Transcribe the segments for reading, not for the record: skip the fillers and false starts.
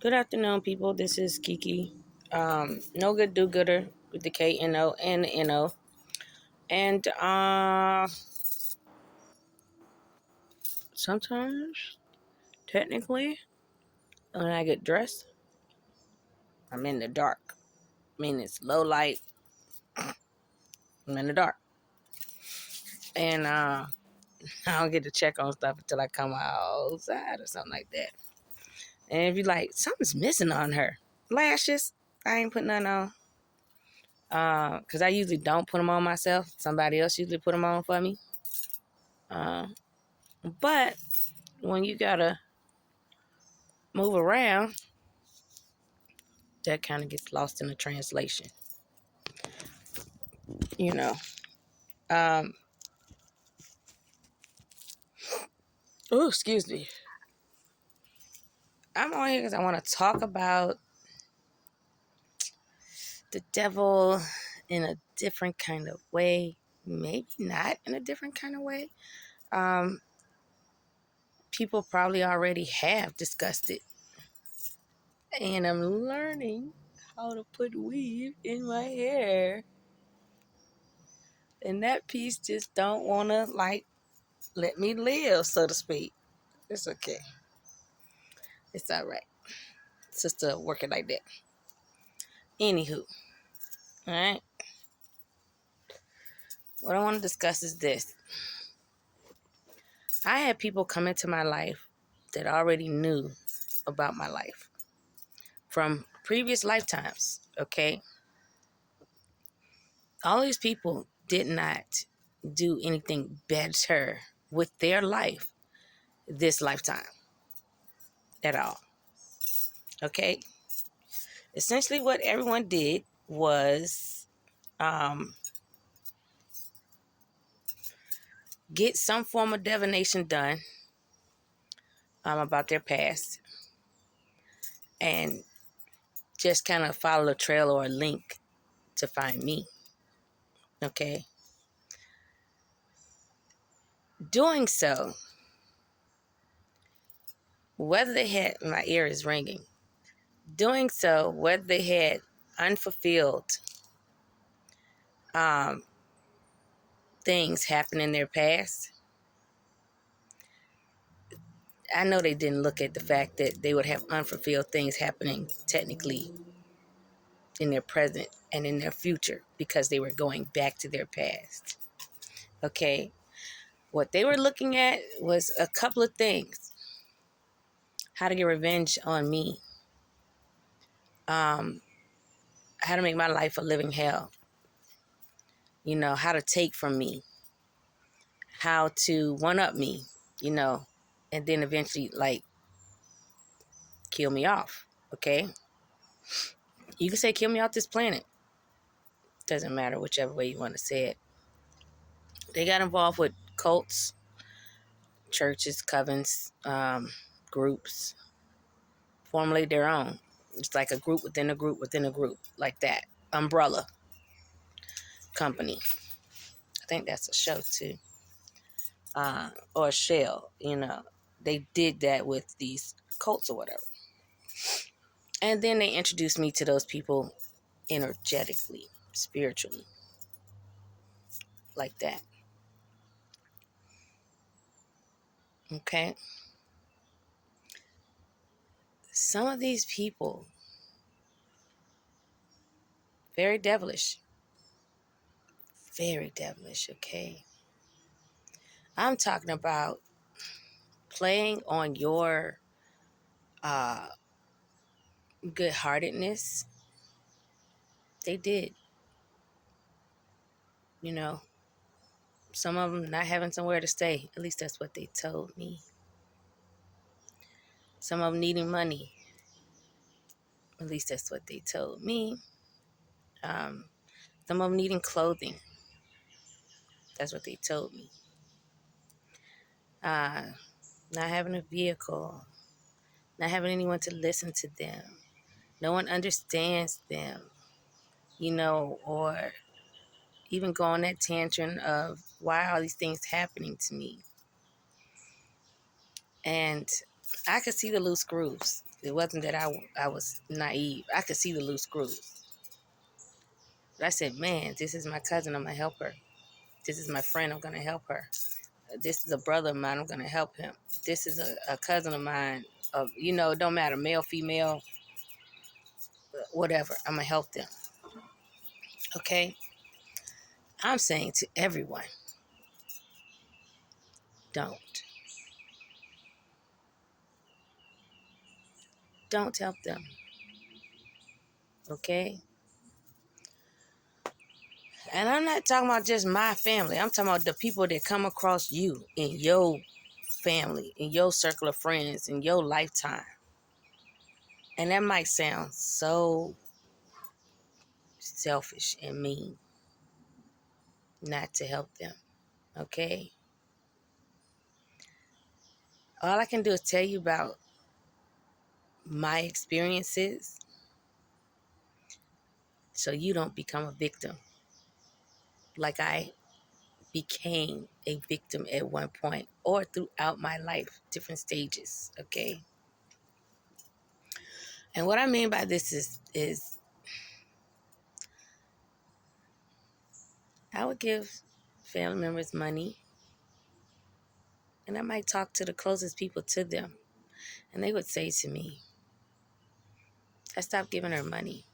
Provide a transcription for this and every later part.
Good afternoon, people. This is Kiki. No good do gooder with the KNO and the NO. And sometimes, technically, when I get dressed, I'm in the dark. I mean, it's low light. I'm in the dark. And I don't get to check on stuff until I come outside or something like that. And if you're like, something's missing on her. Lashes, I ain't putting none on. Because I usually don't put them on myself. Somebody else usually put them on for me. But when you gotta move around, that kind of gets lost in the translation. You know. Um, oh, excuse me. I'm on here because I want to talk about the devil in a different kind of way. Maybe not in a different kind of way. Um, People probably already have discussed it. And I'm learning how to put weave in my hair. And that piece just don't want to, let me live, so to speak. It's okay. It's all right. It's just working like that. Anywho, all right. What I want to discuss is this. I had people come into my life that already knew about my life from previous lifetimes, okay? All these people did not do anything better with their life this lifetime at all, okay? Essentially what everyone did was get some form of divination done about their past and just kind of follow a trail or a link to find me. Okay. Doing so, whether they had, my ear is ringing, doing so, whether they had unfulfilled things happen in their past, I know they didn't look at the fact that they would have unfulfilled things happening technically in their present and in their future because they were going back to their past. Okay. What they were looking at was a couple of things. How to get revenge on me. How to make my life a living hell. You know, how to take from me. How to one-up me, you know, and then eventually, kill me off, okay? You can say kill me off this planet. Doesn't matter, whichever way you want to say it. They got involved with cults, churches, covens, groups, formulate their own. It's like a group within a group within a group, like that. Umbrella company. I think that's a show too. Or a shell, you know. They did that with these cults or whatever. And then they introduced me to those people energetically, spiritually, like that. Okay? Some of these people, very devilish, okay? I'm talking about playing on your good-heartedness. They did. You know, some of them not having somewhere to stay. At least that's what they told me. Some of them needing money. At least that's what they told me. Some of them needing clothing. That's what they told me. Not having a vehicle. Not having anyone to listen to them. No one understands them, you know, or even go on that tantrum of why are all these things happening to me? And I could see the loose screws. It wasn't that I was naive. I could see the loose screws. But I said, man, this is my cousin. I'm going to help her. This is my friend. I'm going to help her. This is a brother of mine. I'm going to help him. This is a cousin of mine. It don't matter, male, female, whatever. I'm going to help them. Okay? I'm saying to everyone, don't. Don't help them. Okay? And I'm not talking about just my family. I'm talking about the people that come across you in your family, in your circle of friends, in your lifetime. And that might sound so selfish and mean not to help them. Okay? All I can do is tell you about my experiences so you don't become a victim like I became a victim at one point or throughout my life, different stages. Okay? And what I mean by this is I would give family members money, and I might talk to the closest people to them, and they would say to me, I stopped giving her money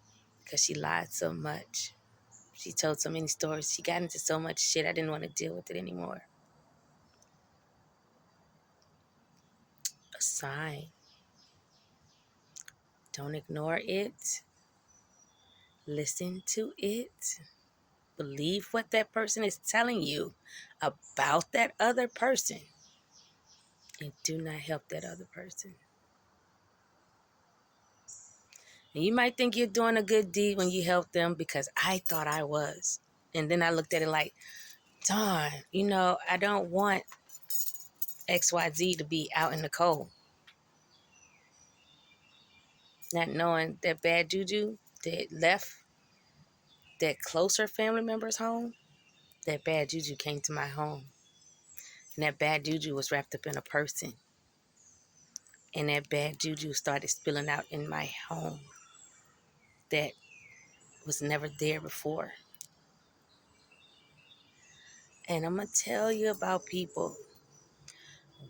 because she lied so much. She told so many stories. She got into so much shit. I didn't want to deal with it anymore. A sign. Don't ignore it. Listen to it. Believe what that person is telling you about that other person. And do not help that other person. And you might think you're doing a good deed when you help them because I thought I was. And then I looked at it like, darn, I don't want XYZ to be out in the cold. Not knowing that bad juju that left that closer family member's home, that bad juju came to my home. And that bad juju was wrapped up in a person. And that bad juju started spilling out in my home that was never there before. And I'm going to tell you about people.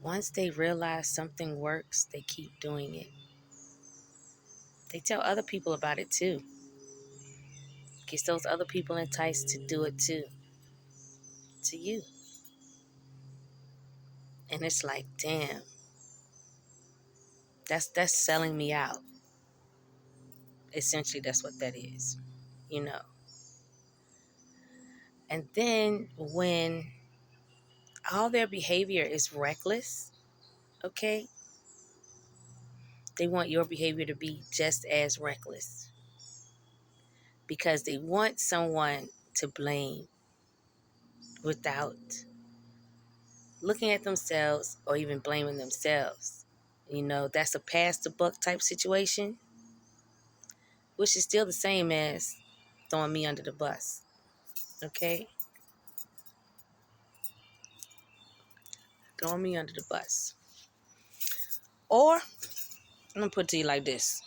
Once they realize something works, they keep doing it. They tell other people about it too. Gets those other people enticed to do it too. To you. And it's like, damn. That's selling me out. Essentially, that's what that is. And then when all their behavior is reckless, okay, they want your behavior to be just as reckless because they want someone to blame without looking at themselves or even blaming themselves. That's a pass the buck type situation, which is still the same as throwing me under the bus, okay? Throwing me under the bus. Or, I'm going to put it to you like this.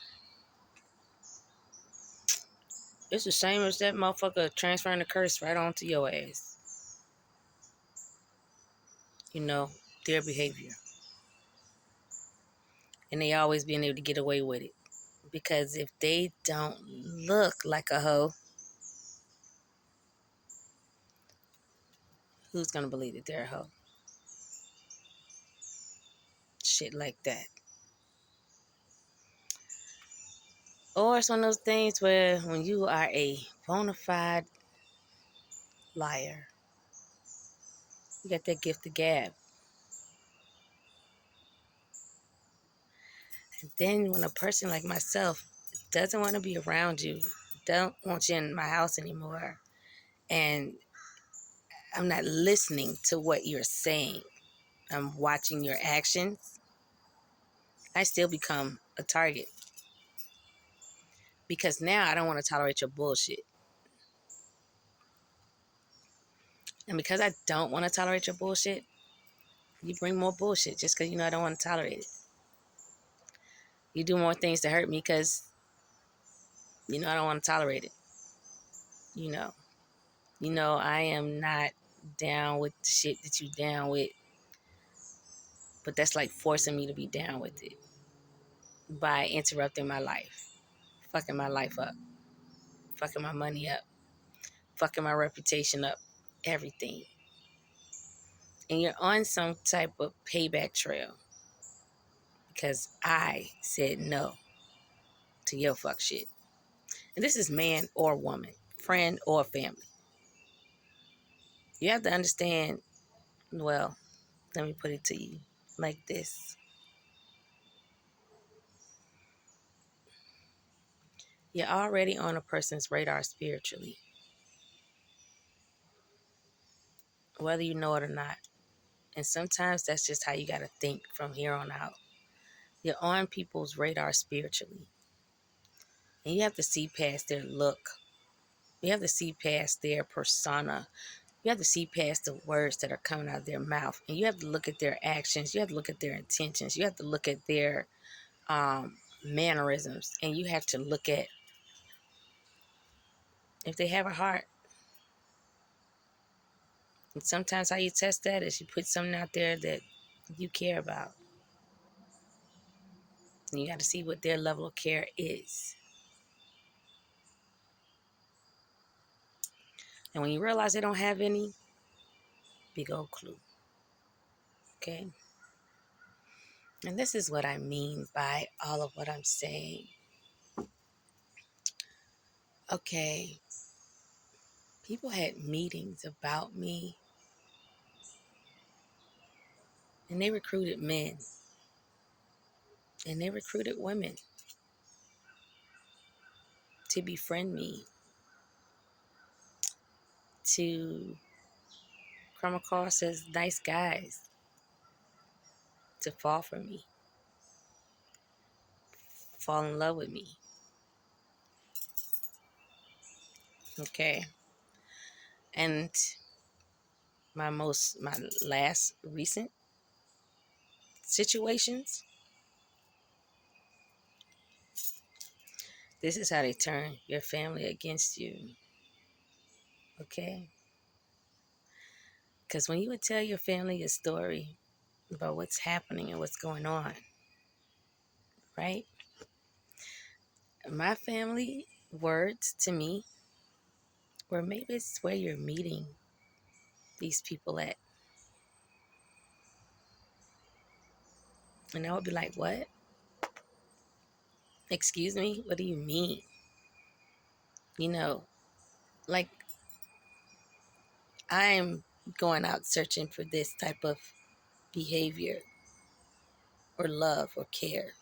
It's the same as that motherfucker transferring the curse right onto your ass. Their behavior. And they always being able to get away with it. Because if they don't look like a hoe, who's going to believe that they're a hoe? Shit like that. Or it's one of those things where when you are a bona fide liar, you got that gift of gab. And then when a person like myself doesn't want to be around you, don't want you in my house anymore, and I'm not listening to what you're saying, I'm watching your actions, I still become a target. Because now I don't want to tolerate your bullshit. And because I don't want to tolerate your bullshit, you bring more bullshit just because I don't want to tolerate it. You do more things to hurt me because, I don't want to tolerate it. You know. I am not down with the shit that you down with. But that's like forcing me to be down with it by interrupting my life, fucking my life up, fucking my money up, fucking my reputation up, everything. And you're on some type of payback trail because I said no to your fuck shit. And this is man or woman, friend or family. You have to understand, well, let me put it to you like this. You're already on a person's radar spiritually, whether you know it or not. And sometimes that's just how you got to think from here on out. You're on people's radar spiritually. And you have to see past their look. You have to see past their persona. You have to see past the words that are coming out of their mouth. And you have to look at their actions. You have to look at their intentions. You have to look at their mannerisms. And you have to look at if they have a heart. And sometimes how you test that is you put something out there that you care about. And you got to see what their level of care is. And when you realize they don't have any, big old clue. Okay? And this is what I mean by all of what I'm saying. Okay, people had meetings about me, and they recruited men, and they recruited women to befriend me, to come across as nice guys, to fall for me, fall in love with me. Okay, and my last recent situations, this is how they turn your family against you. Okay, because when you would tell your family a story about what's happening and what's going on, right? My family words to me were, maybe it's where you're meeting these people at. And I would be like, what? Excuse me? What do you mean? Like, I'm going out searching for this type of behavior or love or care.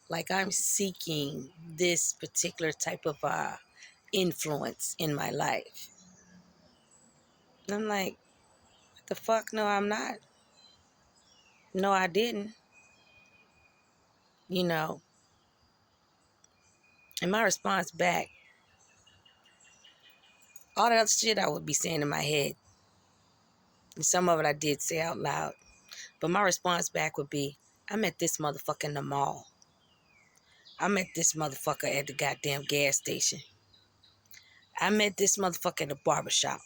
Like I'm seeking this particular type of influence in my life. And I'm like, what the fuck? No, I'm not. No, I didn't. You know, and my response back, all that other shit I would be saying in my head, and some of it I did say out loud, but my response back would be, I met this motherfucker in the mall. I met this motherfucker at the goddamn gas station. I met this motherfucker at the barbershop.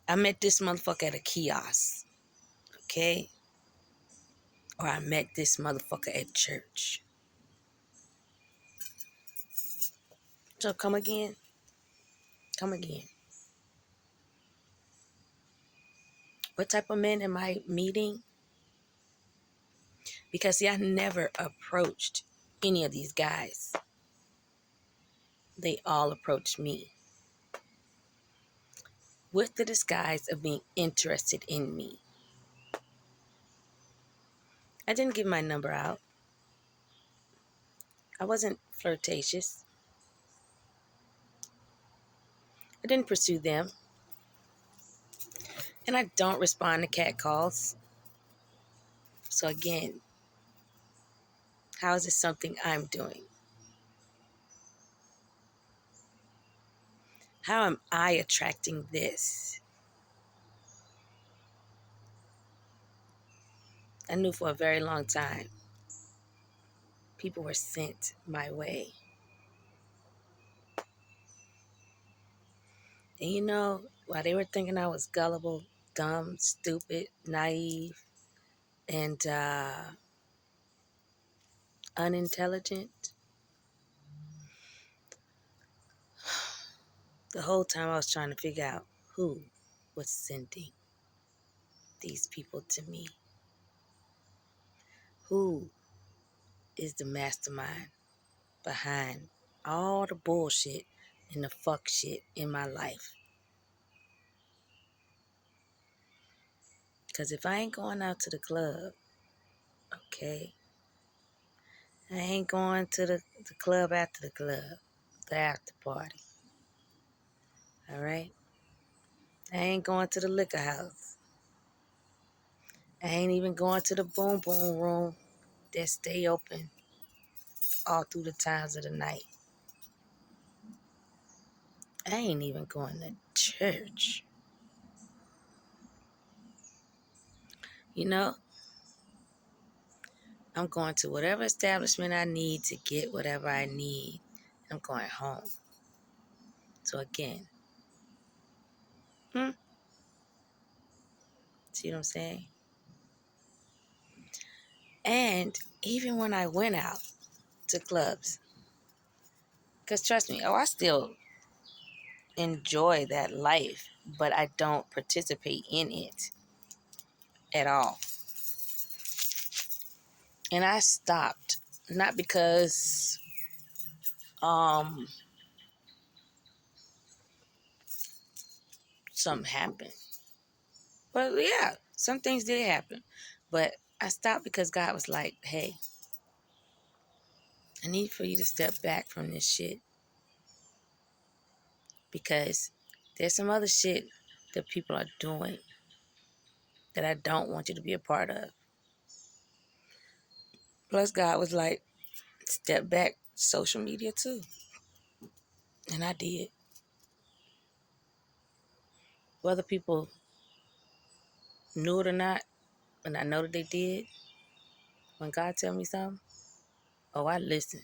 I met this motherfucker at a kiosk. Okay? Or I met this motherfucker at church. So come again. Come again. What type of men am I meeting? Because see, I never approached any of these guys. They all approached me with the disguise of being interested in me. I didn't give my number out. I wasn't flirtatious. I didn't pursue them. And I don't respond to cat calls. So again, how is this something I'm doing? How am I attracting this? I knew for a very long time People were sent my way. And you know, while they were thinking I was gullible, dumb, stupid, naive, and unintelligent, the whole time I was trying to figure out who was sending these people to me. Who is the mastermind behind all the bullshit and the fuck shit in my life? Because if I ain't going out to the club, okay, I ain't going to the club after the club, the after party, all right? I ain't going to the liquor house. I ain't even going to the boom boom room that stay open all through the times of the night. I ain't even going to church. You know, I'm going to whatever establishment I need to get whatever I need. I'm going home. So again, see what I'm saying? And even when I went out to clubs, because trust me, I still enjoy that life, but I don't participate in it at all. And I stopped, not because something happened. But yeah, some things did happen. But I stopped because God was like, hey, I need for you to step back from this shit. Because there's some other shit that people are doing that I don't want you to be a part of. Plus, God was like, step back social media too. And I did. Whether people knew it or not, and I know that they did, when God tell me something, oh, I listen.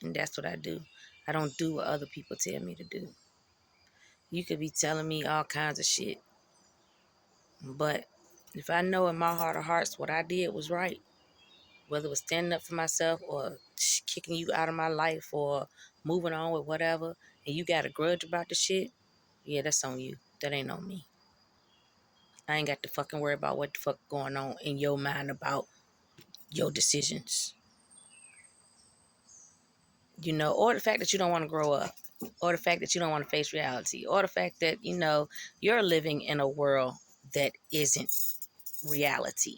And that's what I do. I don't do what other people tell me to do. You could be telling me all kinds of shit. But if I know in my heart of hearts what I did was right, whether it was standing up for myself or kicking you out of my life or moving on with whatever, and you got a grudge about the shit, yeah, that's on you. That ain't on me. I ain't got to fucking worry about what the fuck going on in your mind about your decisions. You know, or the fact that you don't want to grow up, or the fact that you don't want to face reality, or the fact that, you know, you're living in a world that isn't reality.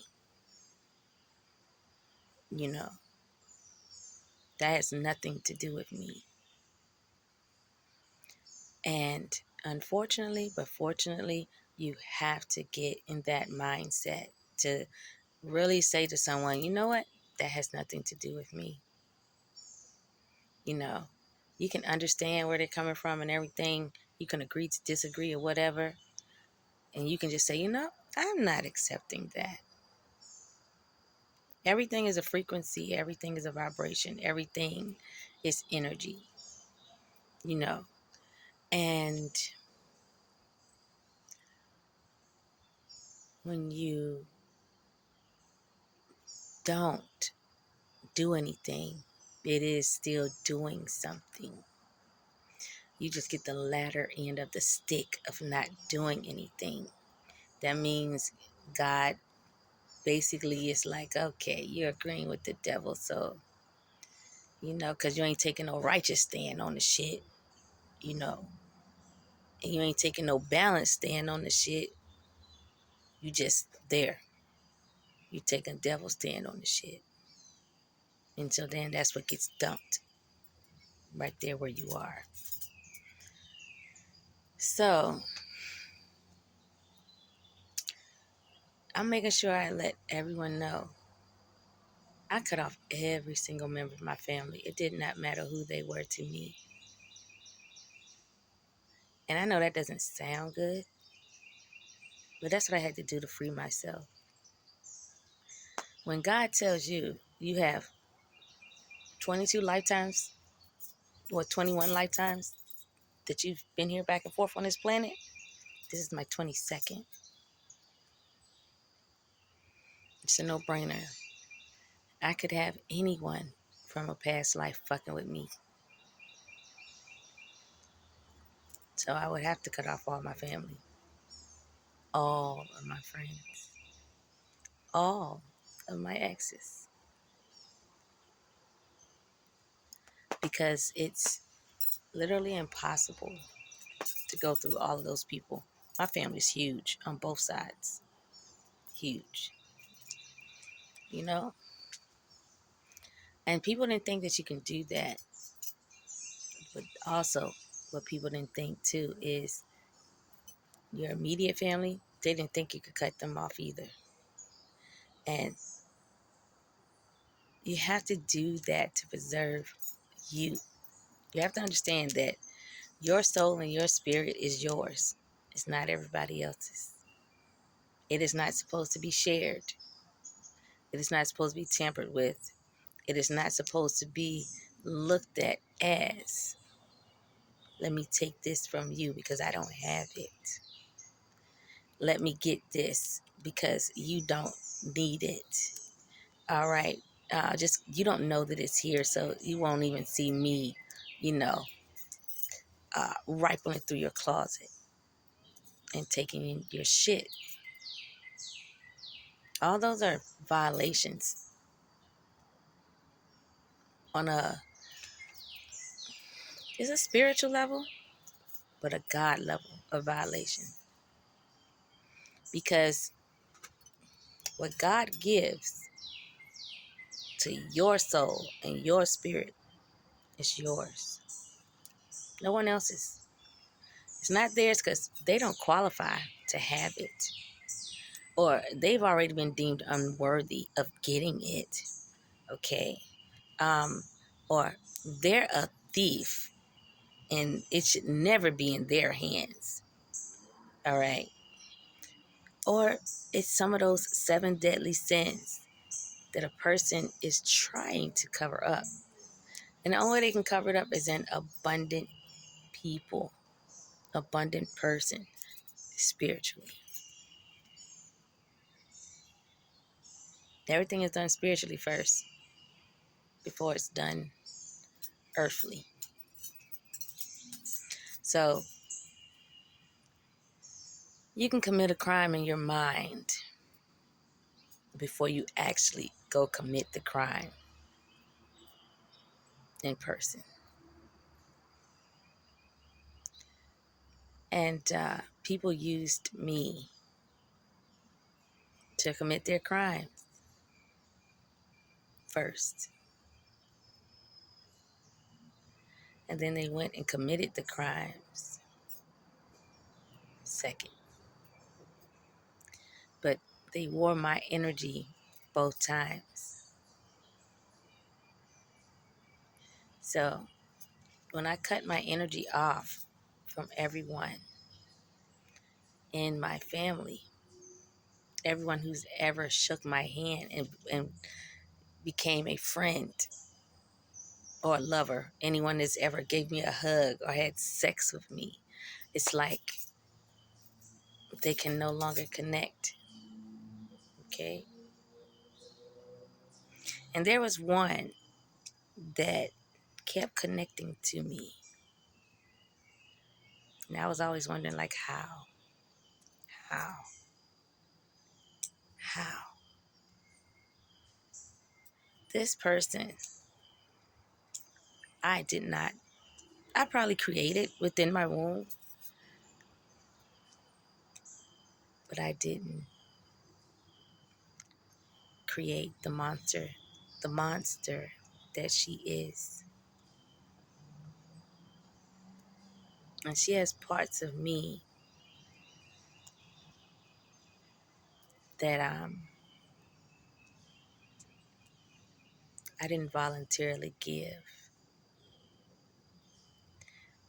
You know, that has nothing to do with me. And unfortunately, but fortunately, you have to get in that mindset to really say to someone, you know what? That has nothing to do with me. You know, you can understand where they're coming from and everything. You can agree to disagree or whatever. And you can just say, you know, I'm not accepting that. Everything is a frequency. Everything is a vibration. Everything is energy, you know. And when you don't do anything, it is still doing something. You just get the latter end of the stick of not doing anything. That means God basically is like, okay, you're agreeing with the devil, so, you know, because you ain't taking no righteous stand on the shit, you know, and you ain't taking no balanced stand on the shit. You just there. You taking devil stand on the shit. Until then, that's what gets dumped right there where you are. So I'm making sure I let everyone know I cut off every single member of my family. It did not matter who they were to me. And I know that doesn't sound good, but that's what I had to do to free myself. When God tells you, you have 22 lifetimes, or 21 lifetimes that you've been here back and forth on this planet. This is my 22nd. It's a no-brainer. I could have anyone from a past life fucking with me. So I would have to cut off all my family, all of my friends, all of my exes. Because it's literally impossible to go through all of those people. My family's huge on both sides. Huge. You know? And people didn't think that you can do that. But also, what people didn't think too is your immediate family, they didn't think you could cut them off either. And you have to do that to preserve you. You have to understand that your soul and your spirit is yours. It's not everybody else's. It is not supposed to be shared. It is not supposed to be tampered with. It is not supposed to be looked at as, let me take this from you because I don't have it. Let me get this because you don't need it. All right. Just, you don't know that it's here, so you won't even see me, rifling through your closet and taking your shit. All those are violations on it's a spiritual level, but a God level of violation. Because what God gives to your soul and your spirit is yours. No one else's. It's not theirs because they don't qualify to have it. Or they've already been deemed unworthy of getting it. Okay? Or they're a thief and it should never be in their hands. All right? Or it's some of those 7 deadly sins that a person is trying to cover up. And the only way they can cover it up is an abundant people, abundant person, spiritually. Everything is done spiritually first before it's done earthly. So you can commit a crime in your mind before you actually go commit the crime in person. And people used me to commit their crimes first. And then they went and committed the crimes second. But they wore my energy both times. So when I cut my energy off from everyone in my family, everyone who's ever shook my hand and became a friend or a lover, anyone that's ever gave me a hug or had sex with me, it's like they can no longer connect. Okay? And there was one that kept connecting to me. And I was always wondering, like, how? How? How? This person, I probably created within my womb, but I didn't create the monster that she is. And she has parts of me that I didn't voluntarily give,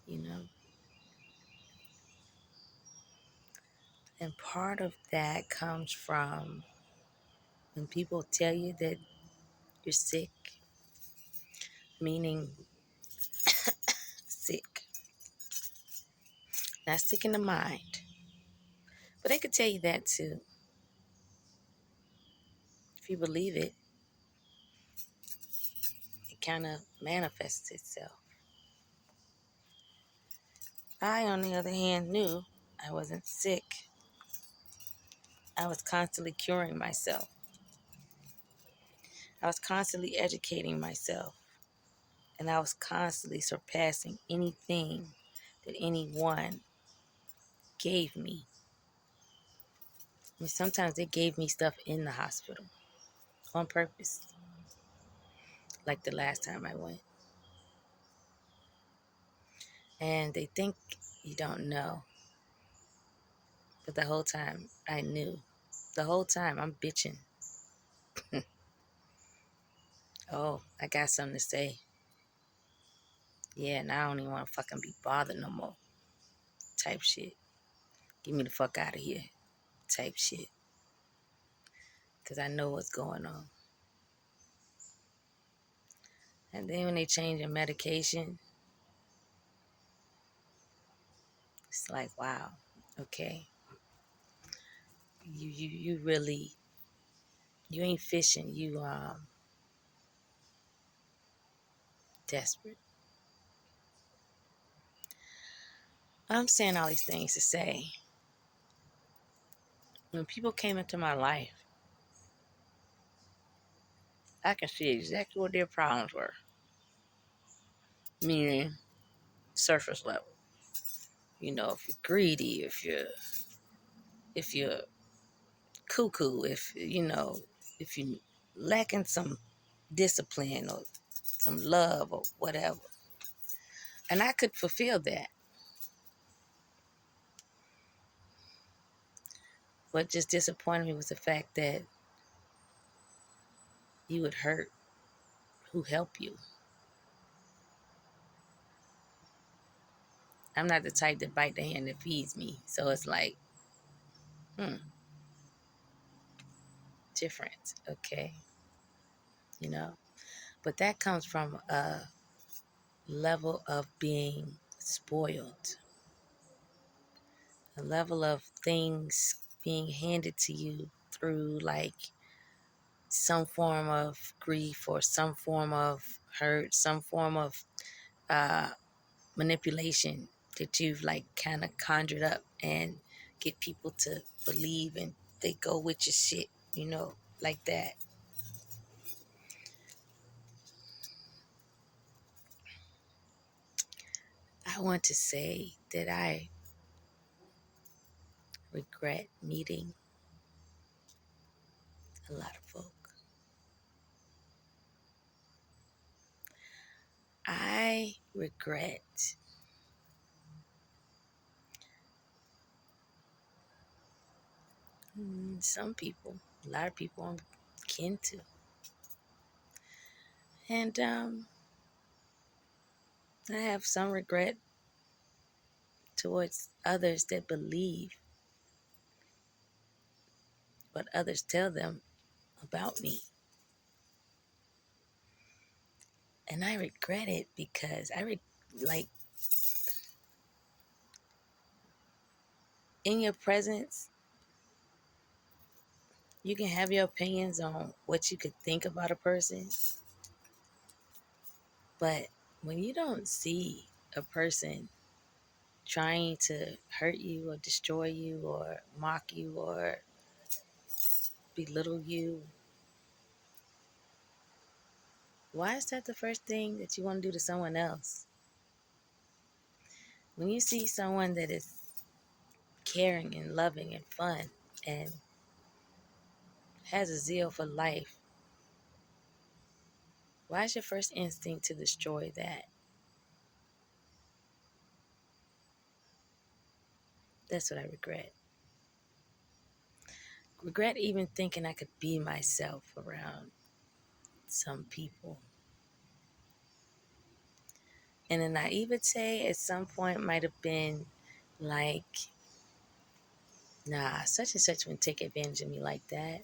you know. And part of that comes from when people tell you that you're sick, meaning sick. Not sick in the mind. But they could tell you that too. If you believe it, it kind of manifests itself. I, on the other hand, knew I wasn't sick. I was constantly curing myself. I was constantly educating myself. And I was constantly surpassing anything that anyone gave me. I mean, sometimes they gave me stuff in the hospital on purpose, like the last time I went. And they think you don't know. But the whole time I knew. The whole time I'm bitching. Oh, I got something to say. Yeah, and I don't even want to fucking be bothered no more. Type shit. Get me the fuck out of here. Type shit. Because I know what's going on. And then when they change your medication, it's like, wow, okay. You really, you ain't fishing. You desperate. I'm saying all these things to say, when people came into my life, I can see exactly what their problems were. Meaning, surface level. You know, if you're greedy, if you're cuckoo, if you lacking some discipline or some love or whatever. And I could fulfill that. What just disappointed me was the fact that you would hurt who help you. I'm not the type to bite the hand that feeds me. So it's like, different, okay? You know? But that comes from a level of being spoiled, a level of things being handed to you through like some form of grief or some form of hurt, some form of uh, manipulation that you've like kind of conjured up and get people to believe, and they go with your shit, like that. I want to say that I regret meeting a lot of folk. I regret some people, a lot of people I'm kin to. And I have some regret towards others that believe what others tell them about me. And I regret it because like in your presence, you can have your opinions on what you could think about a person, but when you don't see a person trying to hurt you or destroy you or mock you or belittle you, why is that the first thing that you want to do to someone else? When you see someone that is caring and loving and fun and has a zeal for life, why is your first instinct to destroy that? That's what I regret. Regret even thinking I could be myself around some people. And the naivete at some point might have been like, nah, such and such wouldn't take advantage of me like that.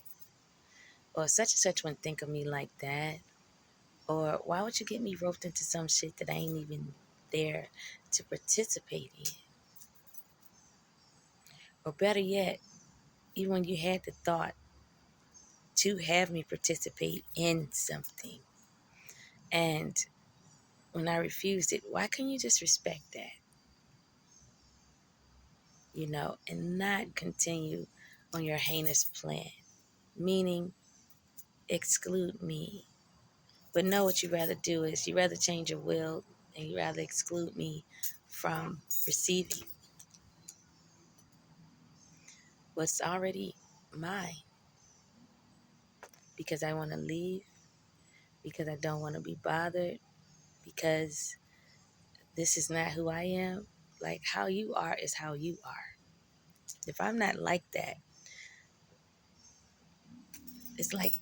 Or such and such wouldn't think of me like that. Or Or why would you get me roped into some shit that I ain't even there to participate in? Or better yet, even when you had the thought to have me participate in something, and when I refused it, why couldn't you just respect that? And not continue on your heinous plan, meaning exclude me. But no, what you'd rather do is you'd rather change your will and you'd rather exclude me from receiving what's already mine, because I want to leave, because I don't want to be bothered, because this is not who I am. Like, how you are is how you are. If I'm not like that, it's like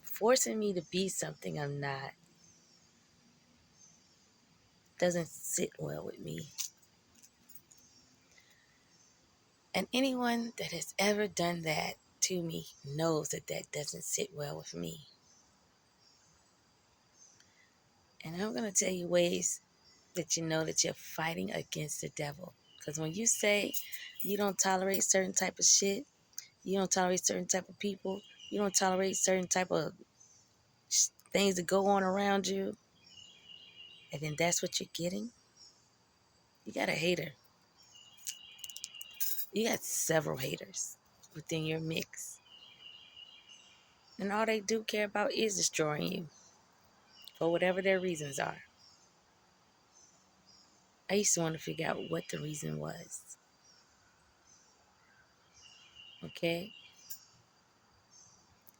forcing me to be something I'm not. Doesn't sit well with me. And anyone that has ever done that to me knows that that doesn't sit well with me. And I'm going to tell you ways that you know that you're fighting against the devil. Because when you say you don't tolerate certain type of shit, you don't tolerate certain type of people, you don't tolerate certain type of things that go on around you, and then that's what you're getting, you got a hater. You got several haters within your mix. And all they do care about is destroying you for whatever their reasons are. I used to want to figure out what the reason was. Okay?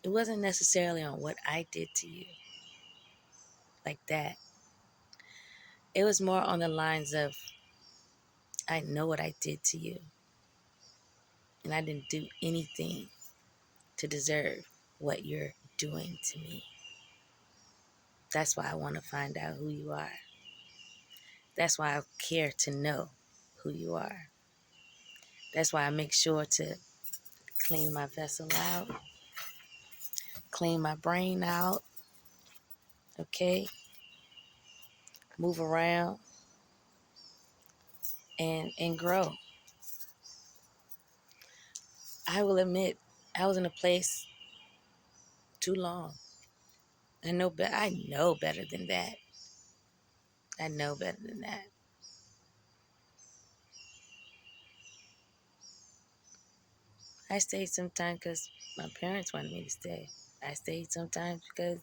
It wasn't necessarily on what I did to you, like that. It was more on the lines of, I know what I did to you, and I didn't do anything to deserve what you're doing to me. That's why I want to find out who you are. That's why I care to know who you are. That's why I make sure to clean my vessel out, clean my brain out, okay? Move around and grow. I will admit, I was in a place too long. I know better than that. I know better than that. I stayed sometimes because my parents wanted me to stay. I stayed sometimes because,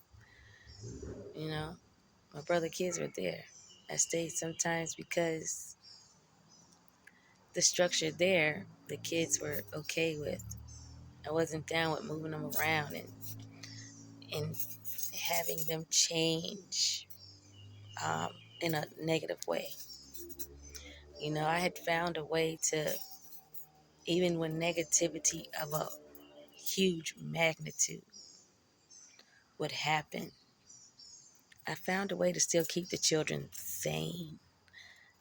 my brother kids were there. I stayed sometimes because the structure there, the kids were okay with. I wasn't down with moving them around and having them change in a negative way. I had found a way to, even when negativity of a huge magnitude would happen, I found a way to still keep the children sane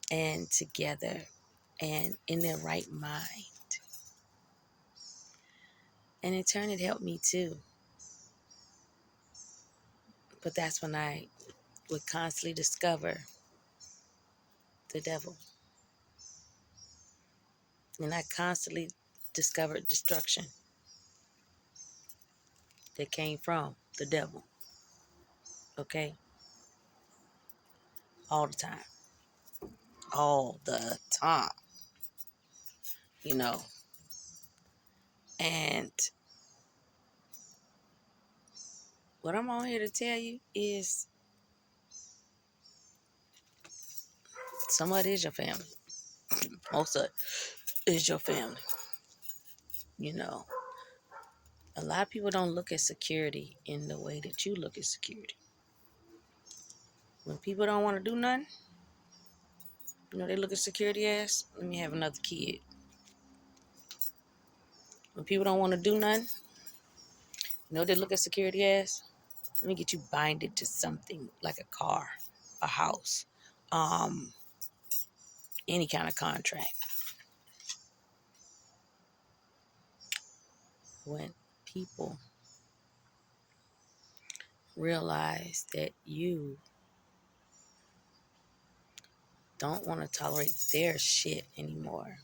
and together and in their right mind. And in turn, it helped me too. But that's when I would constantly discover the devil. And I constantly discovered destruction that came from the devil. Okay? All the time. All the time. And what I'm on here to tell you is some of it is your family. Most of it is your family. A lot of people don't look at security in the way that you look at security. When people don't want to do nothing, they look at security as, let me have another kid. When people don't want to do nothing, they look at security as, let me get you binded to something like a car, a house, any kind of contract. When people realize that you don't want to tolerate their shit anymore.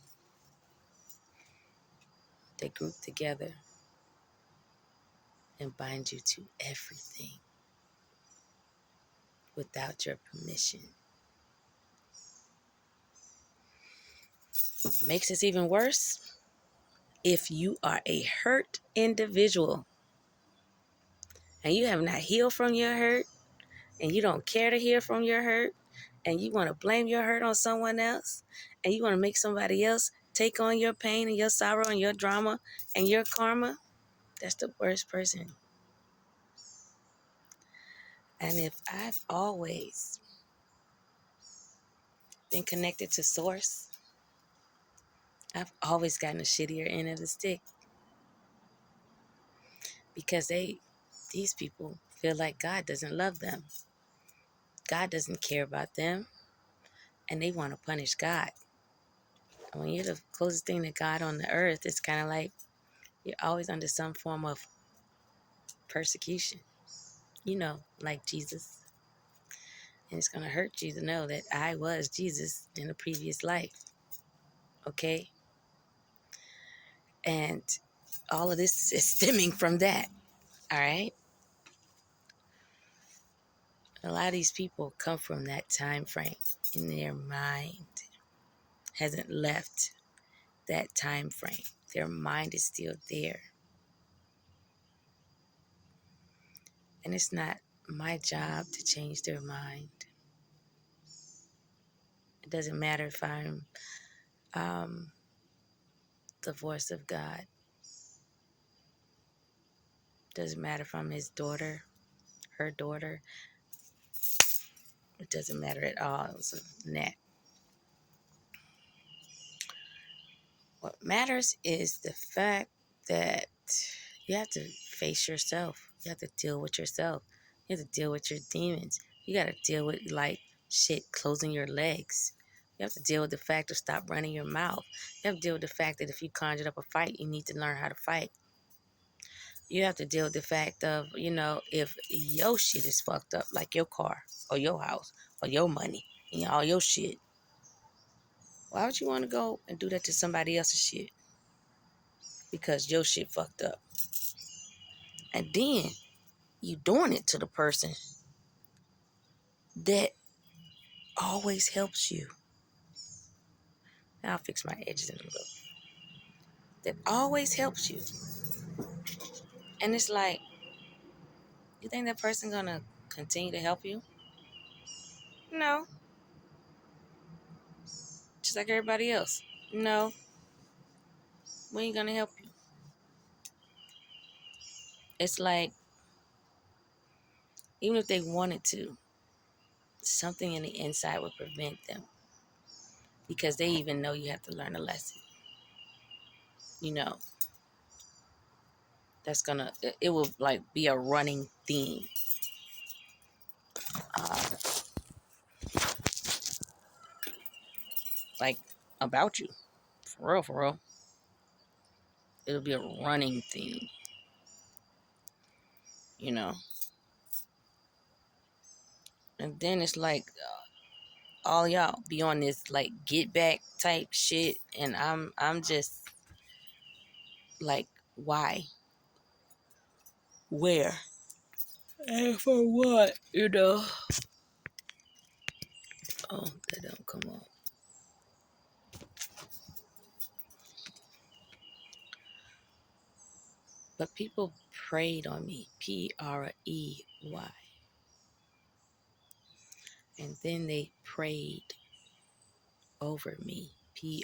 They group together and bind you to everything without your permission. What makes this even worse, if you are a hurt individual and you have not healed from your hurt and you don't care to heal from your hurt and you want to blame your hurt on someone else and you want to make somebody else take on your pain and your sorrow and your drama and your karma, that's the worst person. And if I've always been connected to source, I've always gotten a shittier end of the stick because these people feel like God doesn't love them. God doesn't care about them, and they want to punish God. And when you're the closest thing to God on the earth, it's kind of like you're always under some form of persecution, like Jesus. And it's going to hurt you to know that I was Jesus in a previous life, okay? And all of this is stemming from that, all right? A lot of these people come from that time frame, and their mind hasn't left that time frame. Their mind is still there. And it's not my job to change their mind. It doesn't matter if I'm the voice of God. It doesn't matter if I'm his daughter, her daughter. It doesn't matter at all. It's a net. What matters is the fact that you have to face yourself. You have to deal with yourself. You have to deal with your demons. You got to deal with, shit closing your legs. You have to deal with the fact of stop running your mouth. You have to deal with the fact that if you conjured up a fight, you need to learn how to fight. You have to deal with the fact of, if your shit is fucked up, like your car or your house or your money and all your shit, why would you want to go and do that to somebody else's shit? Because your shit fucked up. And then you doing it to the person that always helps you. I'll fix my edges in a little. That always helps you. And it's like, you think that person gonna continue to help you? No. Just like everybody else. No. We ain't gonna help you. It's like, even if they wanted to, something in the inside would prevent them. Because they even know you have to learn a lesson. That's gonna, it will be a running theme. About you. For real, for real. It'll be a running theme. And then it's like, all y'all be on this get back type shit, and I'm just like, why? Where? And for what? Oh, that don't come on. But people preyed on me, Prey, and then they prayed over me, Pray,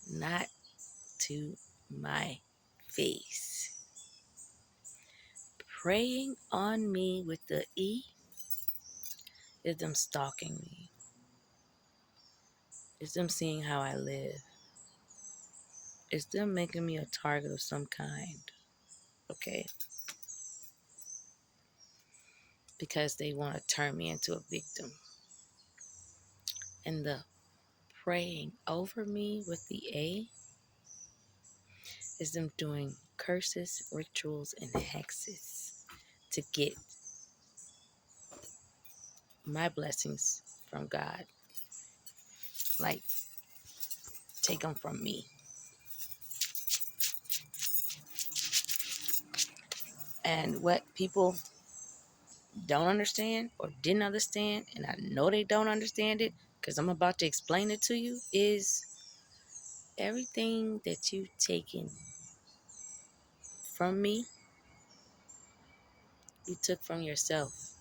not to my face. Praying on me with the E is them stalking me. It's them seeing how I live. It's them making me a target of some kind. Okay? Because they want to turn me into a victim. And the praying over me with the A is them doing curses, rituals, and hexes to get my blessings from God. Like, take them from me. And what people don't understand or didn't understand, and I know they don't understand it because I'm about to explain it to you, is everything that you've taken from me, you took from yourself.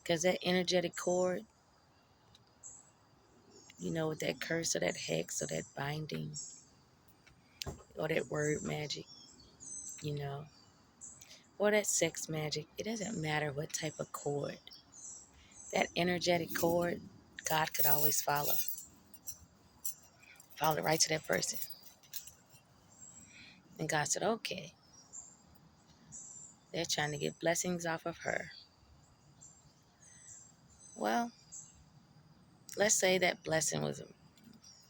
Because that energetic cord, with that curse or that hex or that binding or that word magic, you know, or that sex magic, it doesn't matter what type of cord. That energetic cord, God could always follow. Follow right to that person. And God said, okay, they're trying to get blessings off of her. Well, let's say that blessing was,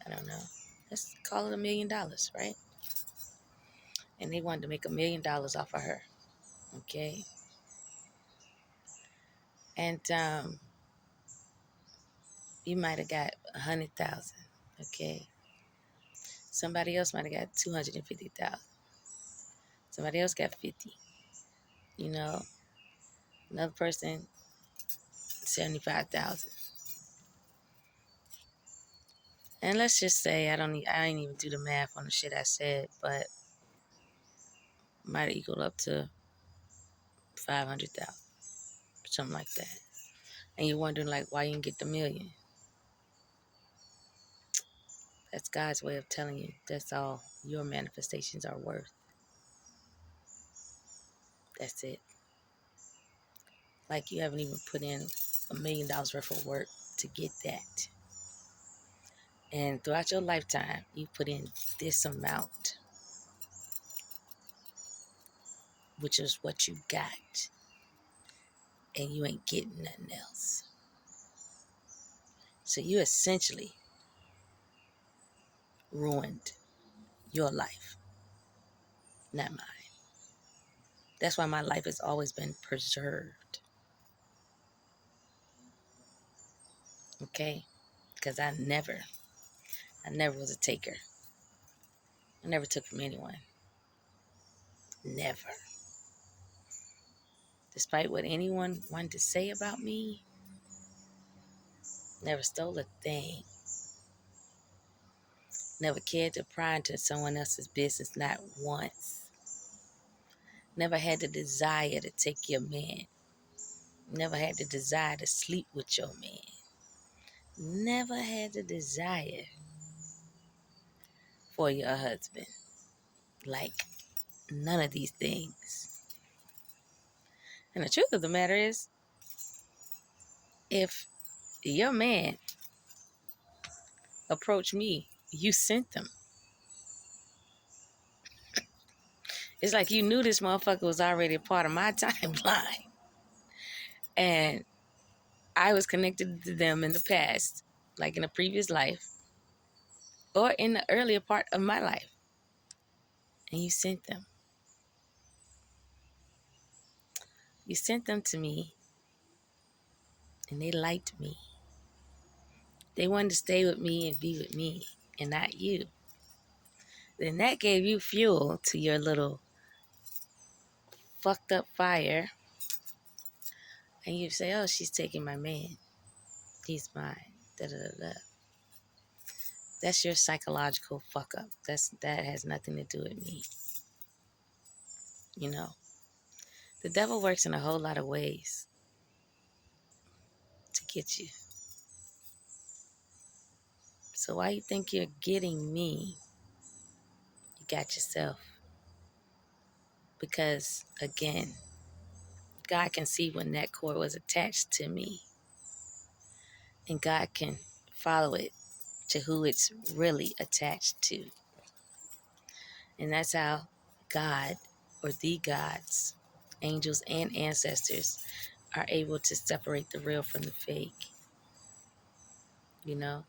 I don't know, let's call it $1 million, right? And they wanted to make $1 million off of her, okay? And you might have got 100,000, okay? Somebody else might have got 250,000. Somebody else got 50. Another person 75,000. And let's just say I didn't even do the math on the shit I said, but might have equaled up to 500,000, something like that. And you're wondering like why you didn't get the million. That's God's way of telling you that's all your manifestations are worth. That's it. Like you haven't even put in $1 million worth of work to get that. And throughout your lifetime, you put in this amount, which is what you got. And you ain't getting nothing else. So you essentially ruined your life, not mine. That's why my life has always been preserved. Okay? Because I never was a taker. I never took from anyone. Never. Despite what anyone wanted to say about me, never stole a thing. Never cared to pry into someone else's business, not once. Never had the desire to take your man. Never had the desire to sleep with your man. Never had the desire for your husband. Like, none of these things. And the truth of the matter is, if your man approached me, you sent them. It's like you knew this motherfucker was already a part of my timeline. And I was connected to them in the past, like in a previous life, or in the earlier part of my life. And you sent them. You sent them to me, and they liked me. They wanted to stay with me and be with me, and not you. Then that gave you fuel to your little fucked up fire. And you say, oh, she's taking my man. He's mine. Da da da da. That's your psychological fuck up. That has nothing to do with me. You know, the devil works in a whole lot of ways to get you. So why you think you're getting me? You got yourself. Because again, God can see when that cord was attached to me. And God can follow it to who it's really attached to. And that's how God, or the gods, angels and ancestors, are able to separate the real from the fake. You know?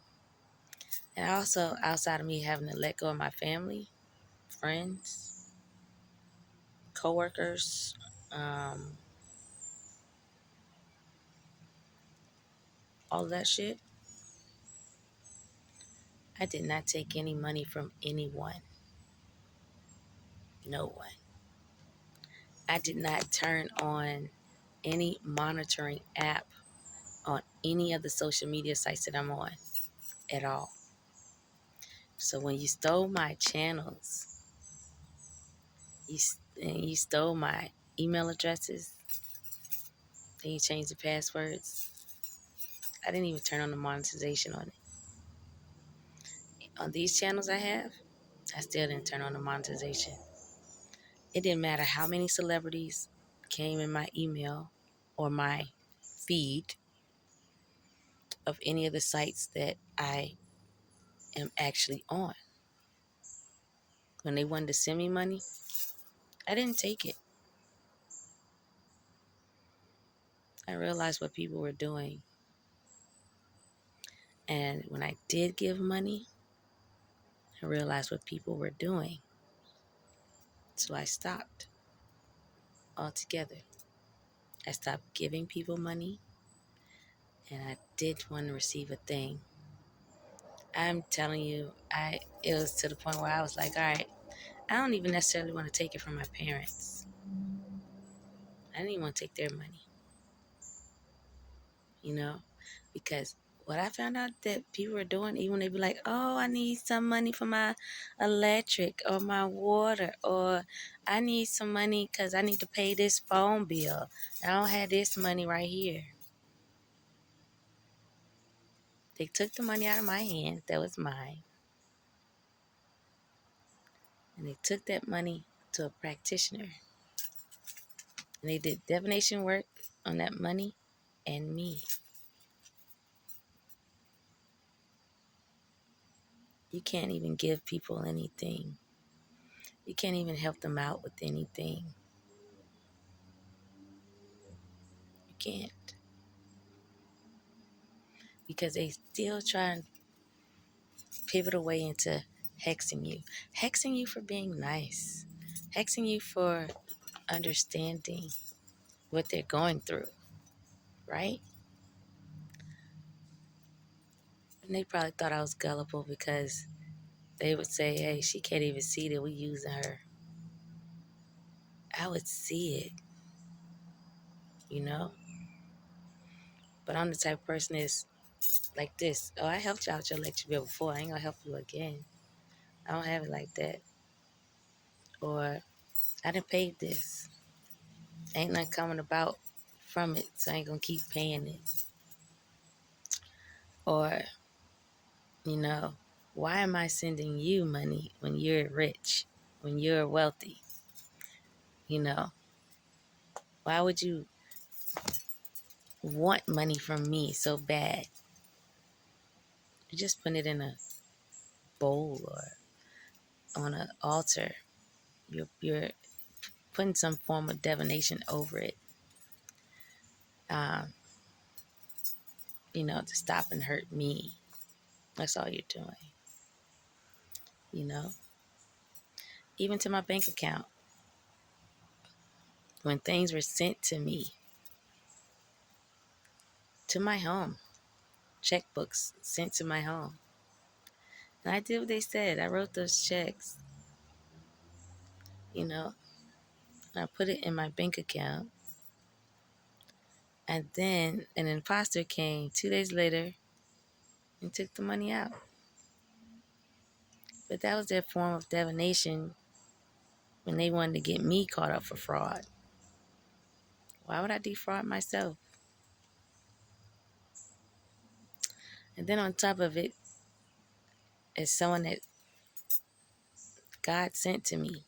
And also, outside of me having to let go of my family, friends, coworkers, all of that shit, I did not take any money from anyone. No one. I did not turn on any monitoring app on any of the social media sites that I'm on at all. So when you stole my channels, you stole my email addresses, and you changed the passwords, I didn't even turn on the monetization on it. On these channels I have, I still didn't turn on the monetization. It didn't matter how many celebrities came in my email or my feed of any of the sites that I am actually on. When they wanted to send me money, I didn't take it. I realized what people were doing. And when I did give money, I realized what people were doing. So I stopped altogether. I stopped giving people money, and I did want to receive a thing. I'm telling you, it was to the point where I was like, all right, I don't even necessarily want to take it from my parents. I didn't even want to take their money, because what I found out that people were doing, even they'd be like, oh, I need some money for my electric or my water, or I need some money because I need to pay this phone bill. I don't have this money right here. They took the money out of my hand that was mine, and they took that money to a practitioner, and they did divination work on that money and me. You can't even give people anything. You can't even help them out with anything. You can't. Because they still try and pivot away into hexing you. Hexing you for being nice. Hexing you for understanding what they're going through. Right? And they probably thought I was gullible because they would say, hey, she can't even see that we using her. I would see it. But I'm the type of person that's like this. Oh, I helped you out your electric bill before. I ain't gonna help you again. I don't have it like that. Or I done paid this. Ain't nothing coming about from it, so I ain't gonna keep paying it. Or, why am I sending you money when you're rich, when you're wealthy? Why would you want money from me so bad? You just put it in a bowl or on an altar. You're putting some form of divination over it, to stop and hurt me. That's all you're doing, you know? Even to my bank account. When things were sent to me, to my home, checkbooks sent to my home. And I did what they said. I wrote those checks, and I put it in my bank account. And then an imposter came 2 days later and took the money out. But that was their form of divination when they wanted to get me caught up for fraud. Why would I defraud myself? And then on top of it, it's someone that God sent to me,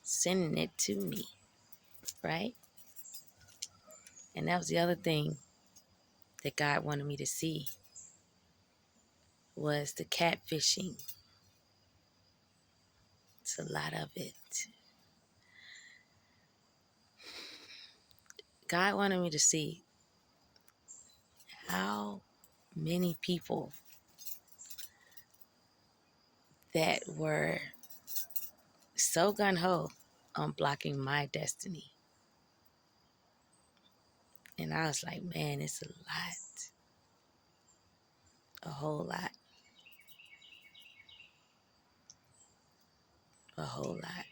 sending it to me, right? And that was the other thing that God wanted me to see, was the catfishing. It's a lot of it. God wanted me to see how many people that were so gung-ho on blocking my destiny, And I was like, man, it's a lot. A whole lot. A whole lot.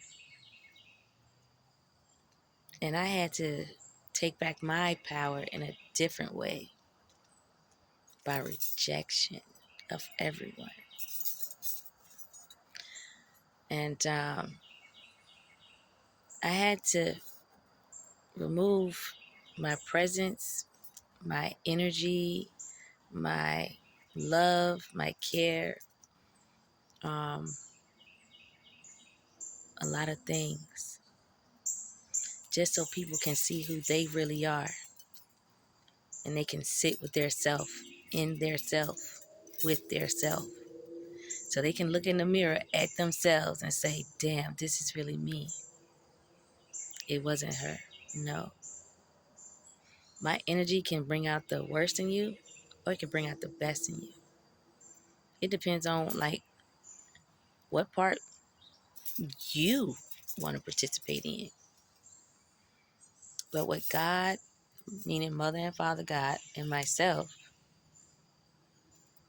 And I had to take back my power in a different way by rejection of everyone. And I had to remove my presence, my energy, my love, my care, um, a lot of things, just so people can see who they really are and they can sit with their self, in their self, with their self. So they can look in the mirror at themselves and say, damn, this is really me. It wasn't her. No. My energy can bring out the worst in you, or it can bring out the best in you. It depends on like what part you want to participate in. But what God, meaning Mother and Father God and myself,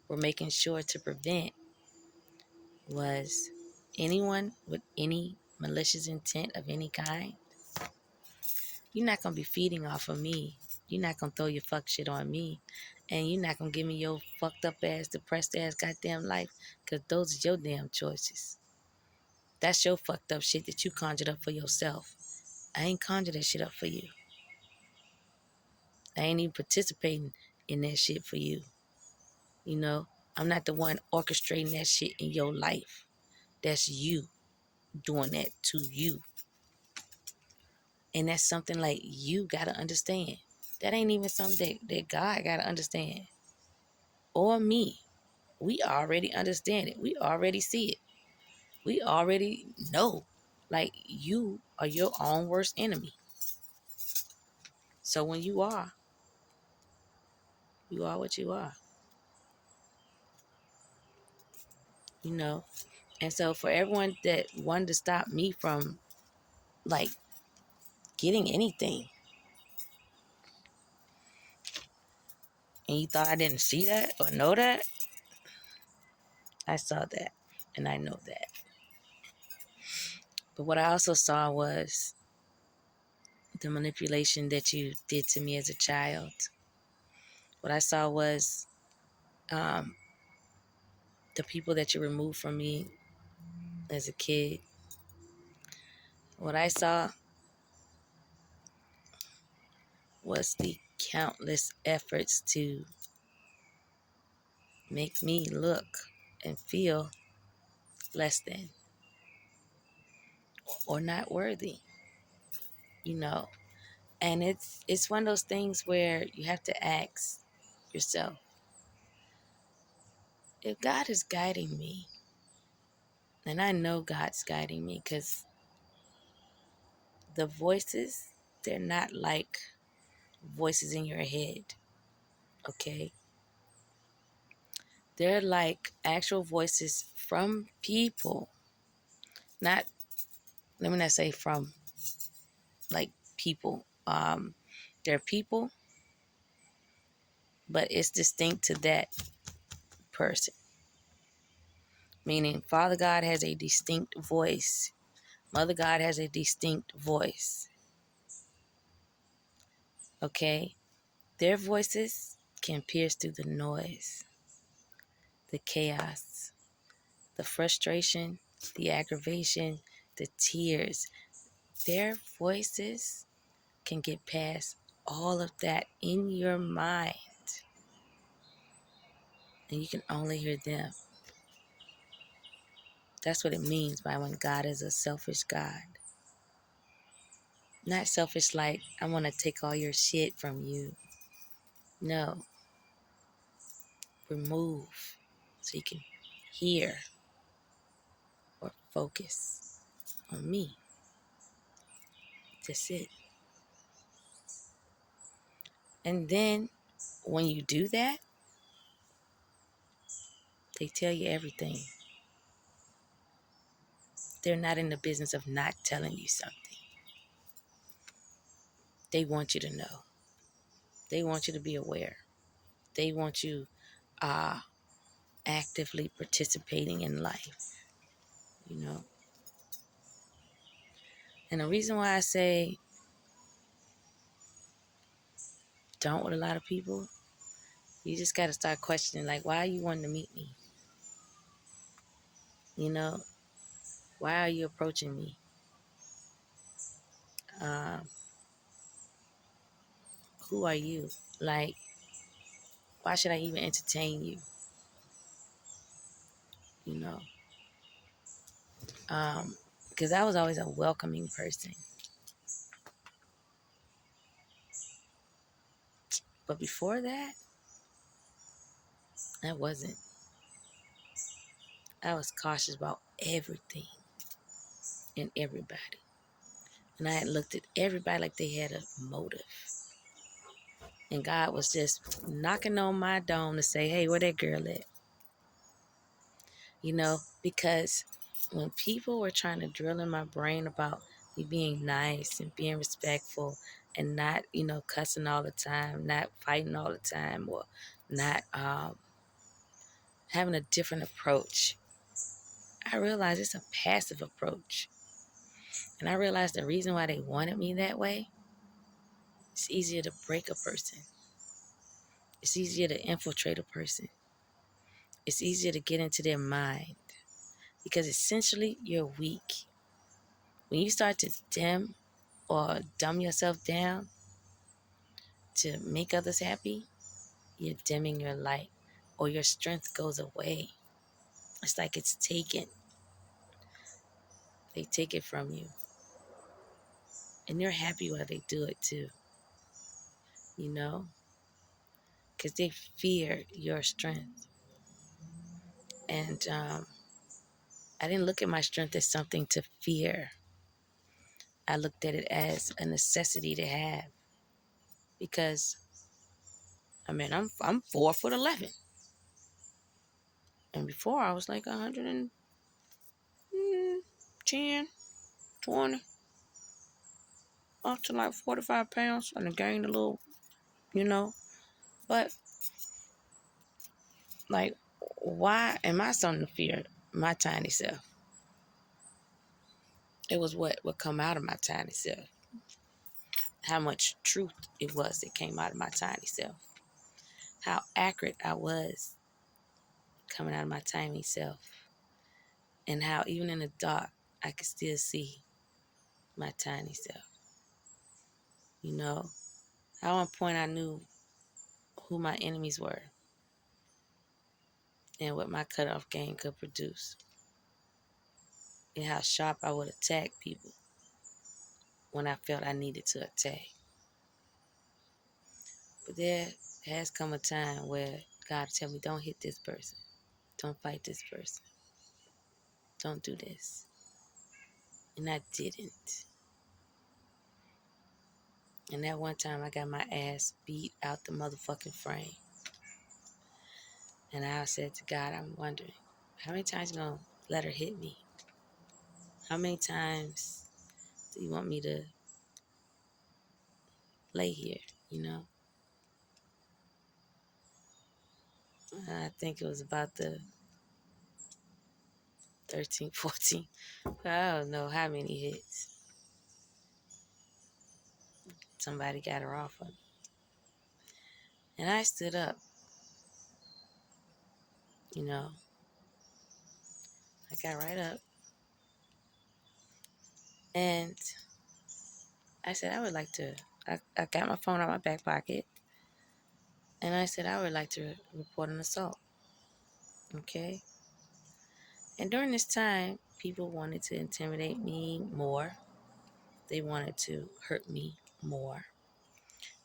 were making sure to prevent was anyone with any malicious intent of any kind. You're not going to be feeding off of me. You're not going to throw your fuck shit on me. And you're not going to give me your fucked up ass, depressed ass goddamn life. Because those are your damn choices. That's your fucked up shit that you conjured up for yourself. I ain't conjured that shit up for you. I ain't even participating in that shit for you. You know, I'm not the one orchestrating that shit in your life. That's you doing that to you. And that's something like you got to understand. That ain't even something that God got to understand. Or me. We already understand it. We already see it. We already know. Like, you are your own worst enemy. So when you are what you are. You know? And so for everyone that wanted to stop me from, like, getting anything, and you thought I didn't see that or know that, I saw that. And I know that. But what I also saw was the manipulation that you did to me as a child. What I saw was the people that you removed from me as a kid. What I saw was the countless efforts to make me look and feel less than or not worthy, you know. And it's one of those things where you have to ask yourself, if God is guiding me, and I know God's guiding me because the voices, they're not like voices in your head, okay? They're like actual voices from people. Not, let me not say from like people. They're people, but it's distinct to that person. Meaning Father God has a distinct voice. Mother God has a distinct voice. Okay? Their voices can pierce through the noise, the chaos, the frustration, the aggravation, the tears. Their voices can get past all of that in your mind. And you can only hear them. That's what it means by when God is a selfish God. Not selfish like, I want to take all your shit from you. No. Remove so you can hear or focus on me. That's it. And then when you do that, they tell you everything. They're not in the business of not telling you something. They want you to know. They want you to be aware. They want you actively participating in life, you know. And the reason why I say don't with a lot of people, you just got to start questioning, like, why are you wanting to meet me? You know, why are you approaching me? Um, who are you? Like, why should I even entertain you? You know, because I was always a welcoming person. But before that, I wasn't. I was cautious about everything and everybody. And I had looked at everybody like they had a motive. And God was just knocking on my dome to say, hey, where that girl at? You know, because when people were trying to drill in my brain about me being nice and being respectful and not, you know, cussing all the time, not fighting all the time, or not having a different approach, I realized it's a passive approach. And I realized the reason why they wanted me that way, it's easier to break a person. It's easier to infiltrate a person. It's easier to get into their mind because essentially you're weak. When you start to dim or dumb yourself down to make others happy, you're dimming your light or your strength goes away. It's like it's taken. They take it from you. And you're happy while they do it too, you know, because they fear your strength. And I didn't look at my strength as something to fear. I looked at it as a necessity to have because I mean I'm 4'11", and before I was like 110, 20, up to like 45 pounds, and I gained a little, you know. But like, why am I something to fear? My tiny self. It was what would come out of my tiny self. How much truth it was that came out of my tiny self. How accurate I was coming out of my tiny self. And how even in the dark, I could still see my tiny self. You know, at one point I knew who my enemies were and what my cutoff game could produce. And how sharp I would attack people when I felt I needed to attack. But there has come a time where God tell me, don't hit this person. Don't fight this person. Don't do this. And I didn't. And that one time I got my ass beat out the motherfucking frame. And I said to God, I'm wondering, how many times you gonna let her hit me? How many times do you want me to lay here, you know? I think it was about the 13, 14. I don't know how many hits. Somebody got her off of me. And I stood up, you know. I got right up. And I said, I would like to, I got my phone out my back pocket. And I said, I would like to report an assault. Okay. And during this time, people wanted to intimidate me more. They wanted to hurt me more.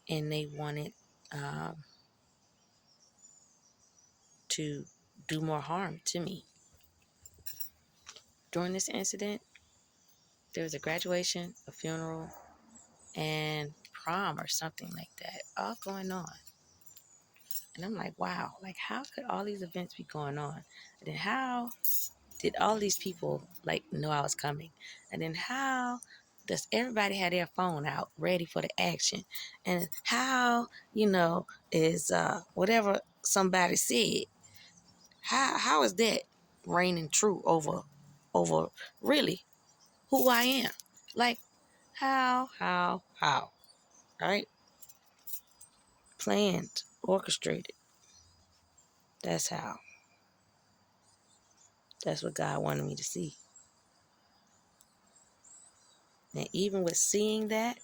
And they wanted to do more harm to me. During this incident, there was a graduation, a funeral, and prom or something like that, all going on. And I'm like, wow, like how could all these events be going on? And then how did all these people like know I was coming? And then how Does everybody have their phone out ready for the action? And how, is whatever somebody said, how is that reigning true over really who I am? Like, how, right? Planned, orchestrated. That's how. That's what God wanted me to see. And even with seeing that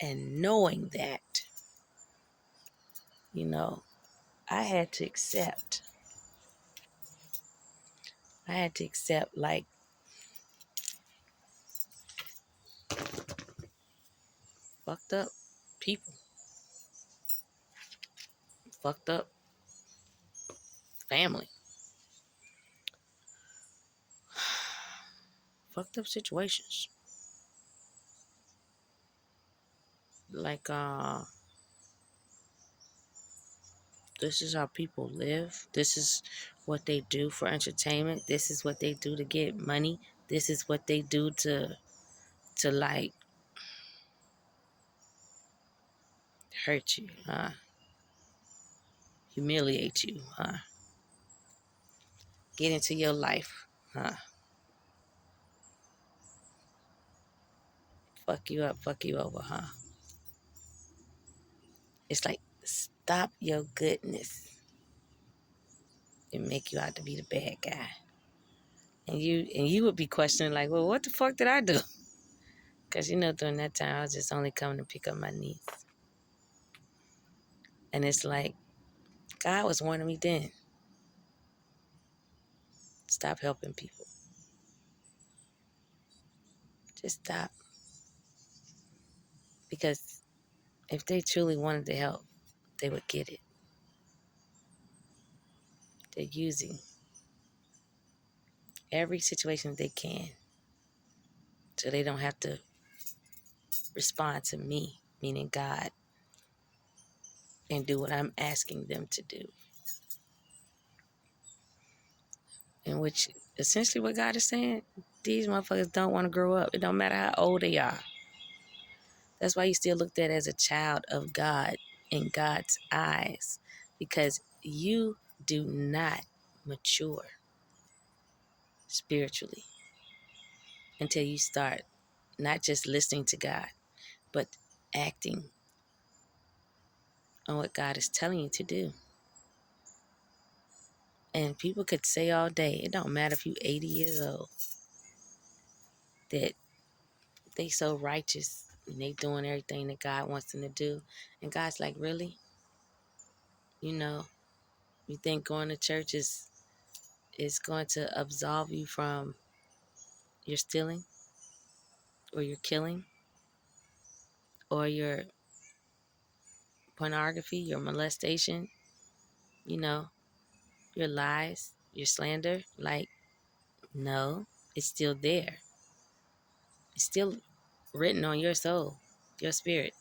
and knowing that, I had to accept. Like, fucked up people, fucked up family, fucked up situations. Like, this is how people live. This is what they do for entertainment. This is what they do to get money. This is what they do to like hurt you, humiliate you, get into your life, fuck you up, fuck you over, It's like, stop your goodness and make you out to be the bad guy. And you would be questioning, like, well, what the fuck did I do? Because, during that time, I was just only coming to pick up my niece. And it's like, God was warning me then. Stop helping people. Just stop. Because if they truly wanted to help, they would get it. They're using every situation they can so they don't have to respond to me, meaning God, and do what I'm asking them to do. In which, essentially what God is saying, these motherfuckers don't want to grow up. It don't matter how old they are. That's why you still looked at as a child of God in God's eyes. Because you do not mature spiritually until you start not just listening to God, but acting on what God is telling you to do. And people could say all day, it don't matter if you 80 years old, that they so righteous and they doing everything that God wants them to do. And God's like, really? You think going to church is going to absolve you from your stealing or your killing or your pornography, your molestation, your lies, your slander? Like, no, it's still there. It's still written on your soul, your spirit.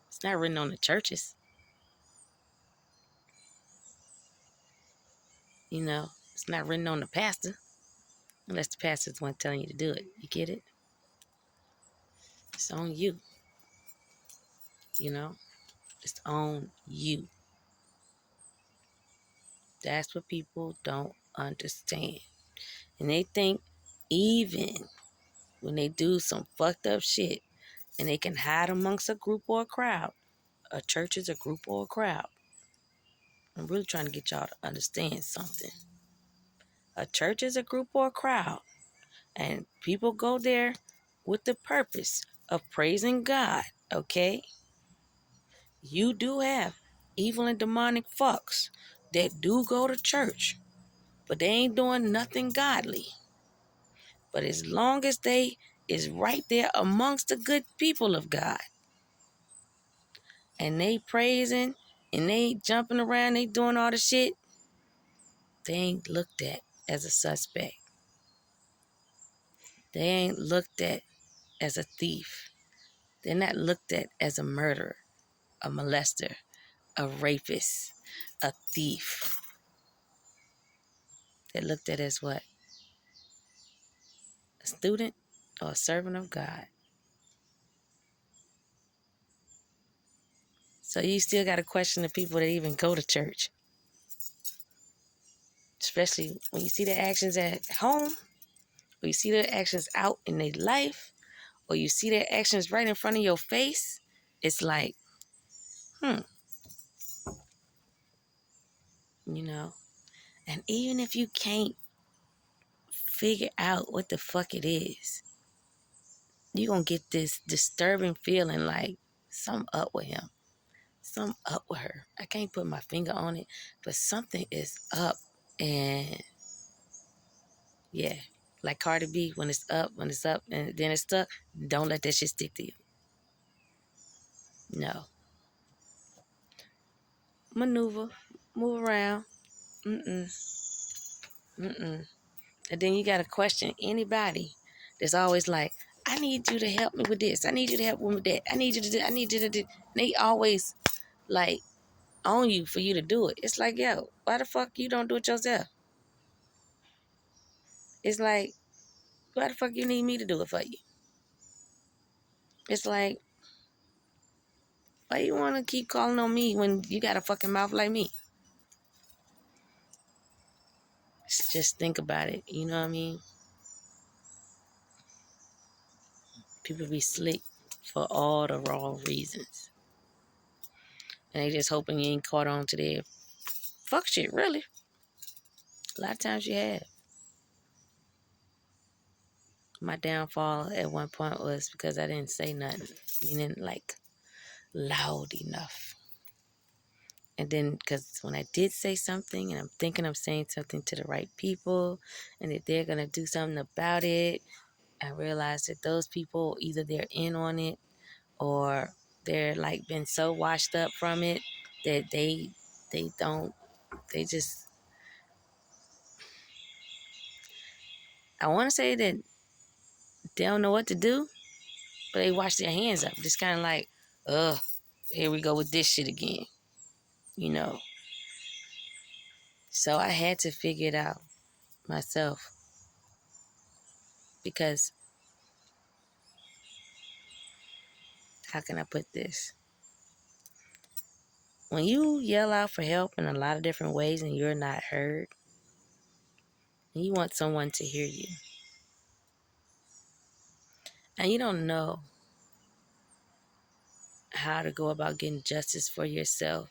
It's not written on the churches. It's not written on the pastor, unless the pastor's the one telling you to do it. You get it? It's on you. It's on you. That's what people don't understand. And they think even when they do some fucked up shit and they can hide amongst a group or a crowd, a church is a group or a crowd. I'm really trying to get y'all to understand something. A church is a group or a crowd. And people go there with the purpose of praising God, okay? You do have evil and demonic fucks that do go to church, but they ain't doing nothing godly. But as long as they is right there amongst the good people of God, and they praising, and they jumping around, they doing all the shit, they ain't looked at as a suspect. They ain't looked at as a thief. They're not looked at as a murderer, a molester, a rapist, a thief. They're looked at as what? A student or a servant of God. So you still got to question the people that even go to church. Especially when you see their actions at home, or you see their actions out in their life, or you see their actions right in front of your face. It's like, you know. And even if you can't figure out what the fuck it is, you're going to get this disturbing feeling like something up with him. Something up with her. I can't put my finger on it, but something is up. And yeah, like Cardi B, when it's up, and then it's stuck, don't let that shit stick to you. No. Maneuver, move around. Mm-mm. And then you got to question anybody that's always like, I need you to help me with this. I need you to help me with that. I need you to do, I need you to do. They always like on you for you to do it. It's like, yo, why the fuck you don't do it yourself? It's like, why the fuck you need me to do it for you? It's like, why you want to keep calling on me when you got a fucking mouth like me? Just think about it. You know what I mean? People be slick for all the wrong reasons. And they just hoping you ain't caught on to their fuck shit, really. A lot of times you have. My downfall at one point was because I didn't say nothing, meaning like loud enough. And then because when I did say something and I'm thinking I'm saying something to the right people and that they're going to do something about it, I realized that those people, either they're in on it or they're like been so washed up from it that they don't, they just, I want to say that they don't know what to do, but they wash their hands up. Just kind of like, ugh, here we go with this shit again, you know. So I had to figure it out myself because, how can I put this? When you yell out for help in a lot of different ways and you're not heard, and you want someone to hear you, and you don't know how to go about getting justice for yourself,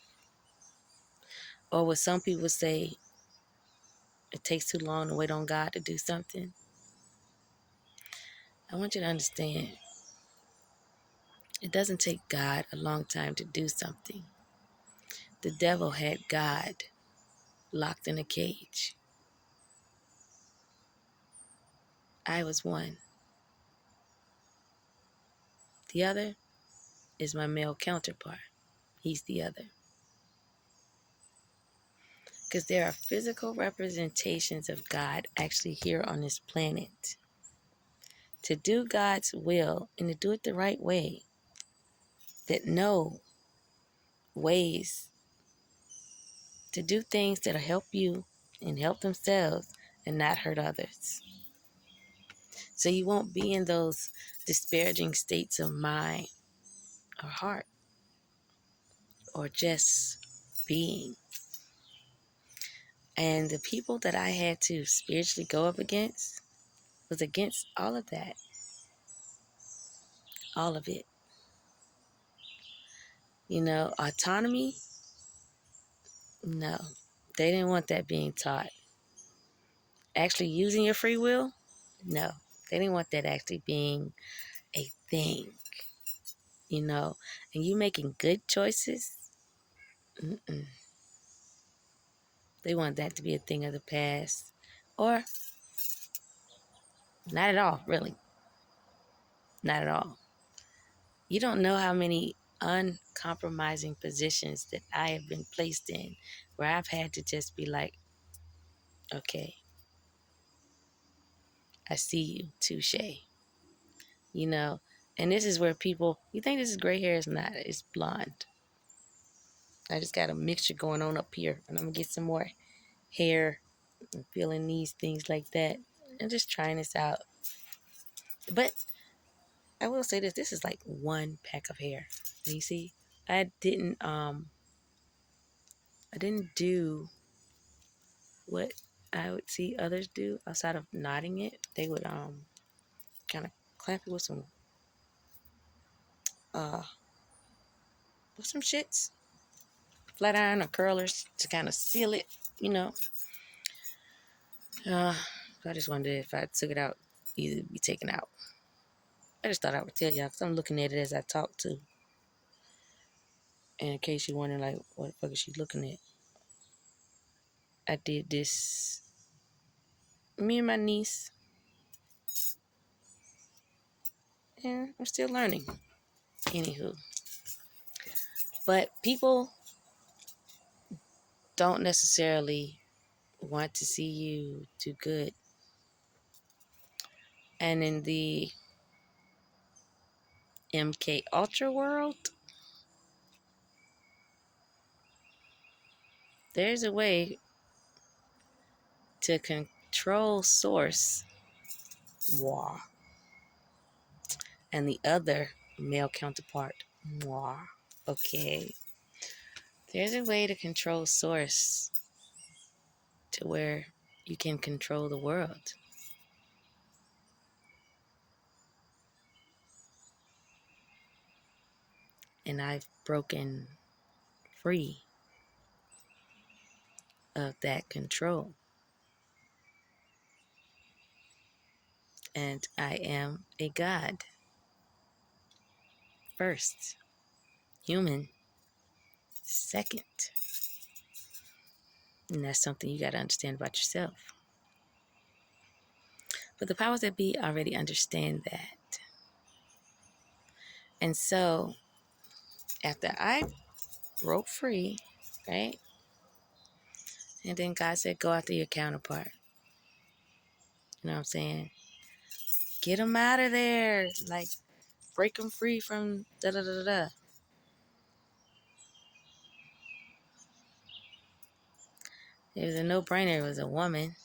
or what some people say, it takes too long to wait on God to do something. I want you to understand, it doesn't take God a long time to do something. The devil had God locked in a cage. I was one. The other is my male counterpart. He's the other. Because there are physical representations of God actually here on this planet. To do God's will and to do it the right way, that know ways to do things that'll help you and help themselves and not hurt others. So you won't be in those disparaging states of mind or heart or just being. And the people that I had to spiritually go up against was against all of that. All of it. You know, autonomy? No. They didn't want that being taught. Actually using your free will? No. They didn't want that actually being a thing. You know, and you making good choices? Mm-mm. They want that to be a thing of the past. Or not at all, really. Not at all. You don't know how many uncompromising positions that I have been placed in where I've had to just be like, okay, I see you, touche. You know, and this is where people, you think this is gray hair, it's not, it's blonde. I just got a mixture going on up here, and I'm gonna get some more hair and feeling these things like that. And just trying this out. But I will say this is like one pack of hair. And you see, I didn't do what I would see others do outside of nodding it. They would kind of clap it uh with some shits, flat iron or curlers to kind of seal it, you know. Uh, I just wondered if I took it out, either be taken out. I just thought I would tell y'all because I'm looking at it as I talk too. And in case you're wondering, like, what the fuck is she looking at? I did this, me and my niece, and I'm still learning. Anywho. But people don't necessarily want to see you do good. And in the MK Ultra world, there's a way to control source, moi, and the other male counterpart, moi. Okay. There's a way to control source to where you can control the world. And I've broken free of that control. And I am a god first, human second. And that's something you got to understand about yourself. But the powers that be already understand that. And so, after I broke free, right? And then God said, go after your counterpart. You know what I'm saying? Get them out of there. Like, break them free from da-da-da-da-da. It was a no-brainer. It was a woman.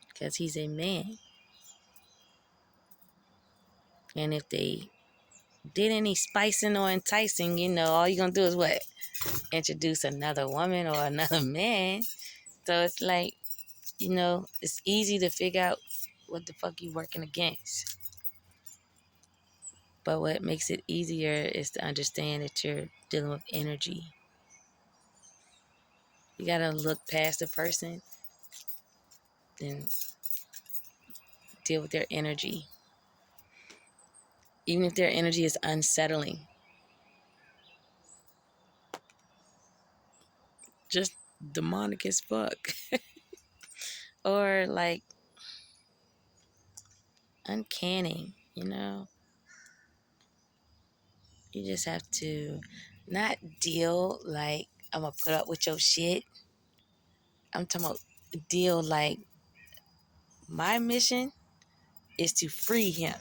Because he's a man. And if they did any spicing or enticing, you know, all you're going to do is what? Introduce another woman or another man. So it's like, you know, it's easy to figure out what the fuck you working against. But what makes it easier is to understand that you're dealing with energy. You got to look past the person and deal with their energy. Even if their energy is unsettling. Just demonic as fuck. Or like uncanny, you know? You just have to not deal like I'm going to put up with your shit. I'm talking about deal like my mission is to free him.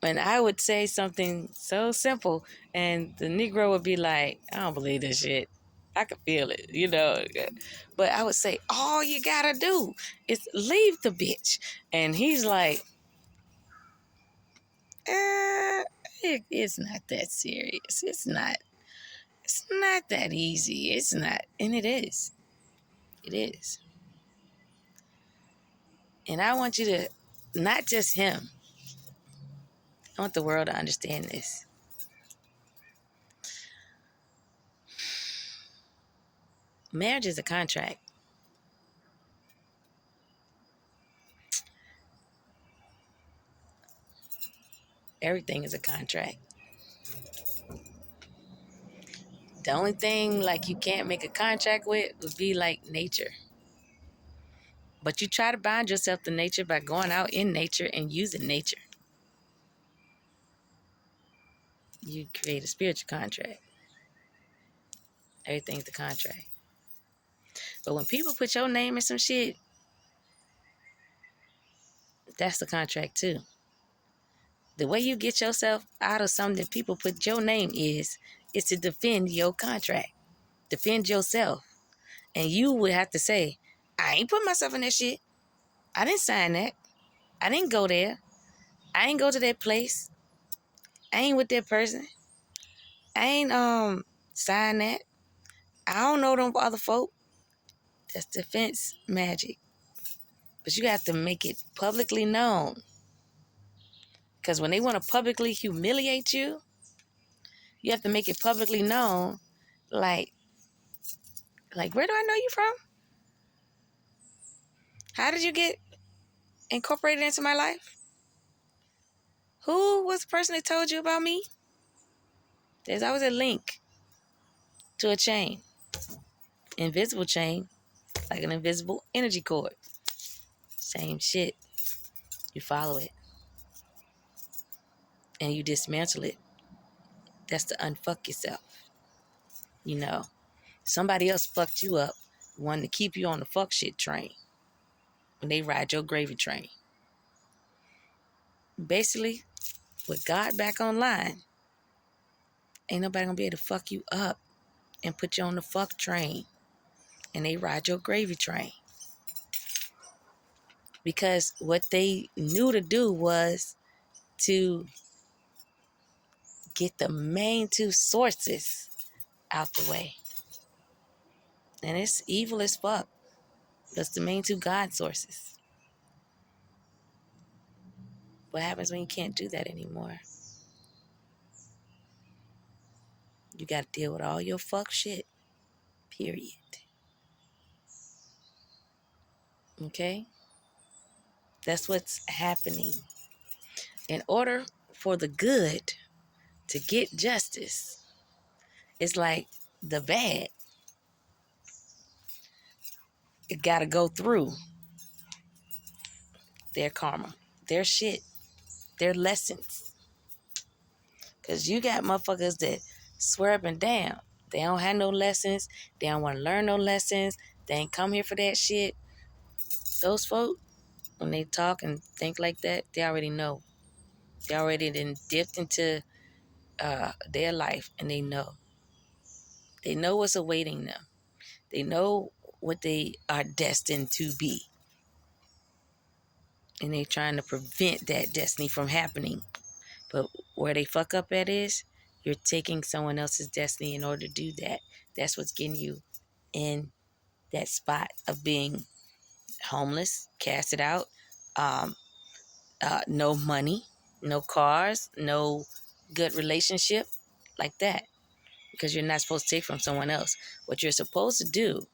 And I would say something so simple, and the Negro would be like, I don't believe this shit. I could feel it, you know. But I would say, all you gotta do is leave the bitch. And he's like, it's not that serious. It's not that easy. It's not. And it is. It is. And I want you to, not just him, I want the world to understand this. Marriage is a contract. Everything is a contract. The only thing like you can't make a contract with would be like nature. But you try to bind yourself to nature by going out in nature and using nature. You create a spiritual contract. Everything's the contract. But when people put your name in some shit, that's the contract too. The way you get yourself out of something that people put your name is to defend your contract. Defend yourself. And you would have to say, I ain't put myself in that shit. I didn't sign that. I didn't go there. I didn't go to that place. I ain't with that person. I ain't signed that. I don't know them other folk. That's defense magic. But you have to make it publicly known. Because when they want to publicly humiliate you, you have to make it publicly known. Like, where do I know you from? How did you get incorporated into my life? Who was the person that told you about me? There's always a link to a chain. Invisible chain, like an invisible energy cord. Same shit. You follow it. And you dismantle it. That's to unfuck yourself. You know, somebody else fucked you up, wanting to keep you on the fuck shit train when they ride your gravy train. Basically, with God back online, ain't nobody gonna be able to fuck you up and put you on the fuck train and they ride your gravy train. Because what they knew to do was to get the main two sources out the way. And it's evil as fuck. That's the main two God sources. What happens when you can't do that anymore? You got to deal with all your fuck shit. Period. Okay? That's what's happening. In order for the good to get justice, it's like the bad. It got to go through their karma, their shit, their lessons. Because you got motherfuckers that swear up and down. They don't have no lessons. They don't want to learn no lessons. They ain't come here for that shit. Those folk, when they talk and think like that, they already know. They already done dipped into their life and they know. They know what's awaiting them. They know what they are destined to be. And they trying to prevent that destiny from happening. But where they fuck up at is, you're taking someone else's destiny in order to do that. That's what's getting you in that spot of being homeless, casted out, no money, no cars, no good relationship, like that. Because you're not supposed to take from someone else. What you're supposed to do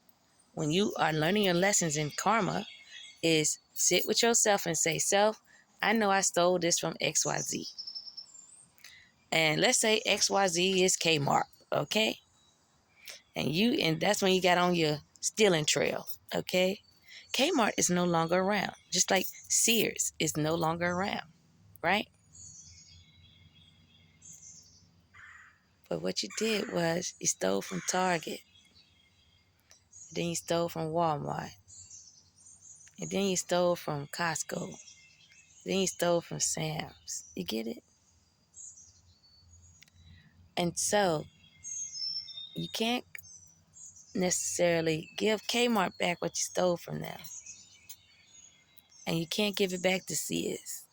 when you are learning your lessons in karma is sit with yourself and say, self, I know I stole this from XYZ. And let's say XYZ is Kmart, okay? And that's when you got on your stealing trail, okay? Kmart is no longer around, just like Sears is no longer around, right? But what you did was you stole from Target, then you stole from Walmart, and then you stole from Costco, then you stole from Sam's. You get it? And so you can't necessarily give Kmart back what you stole from them. And you can't give it back to Sears.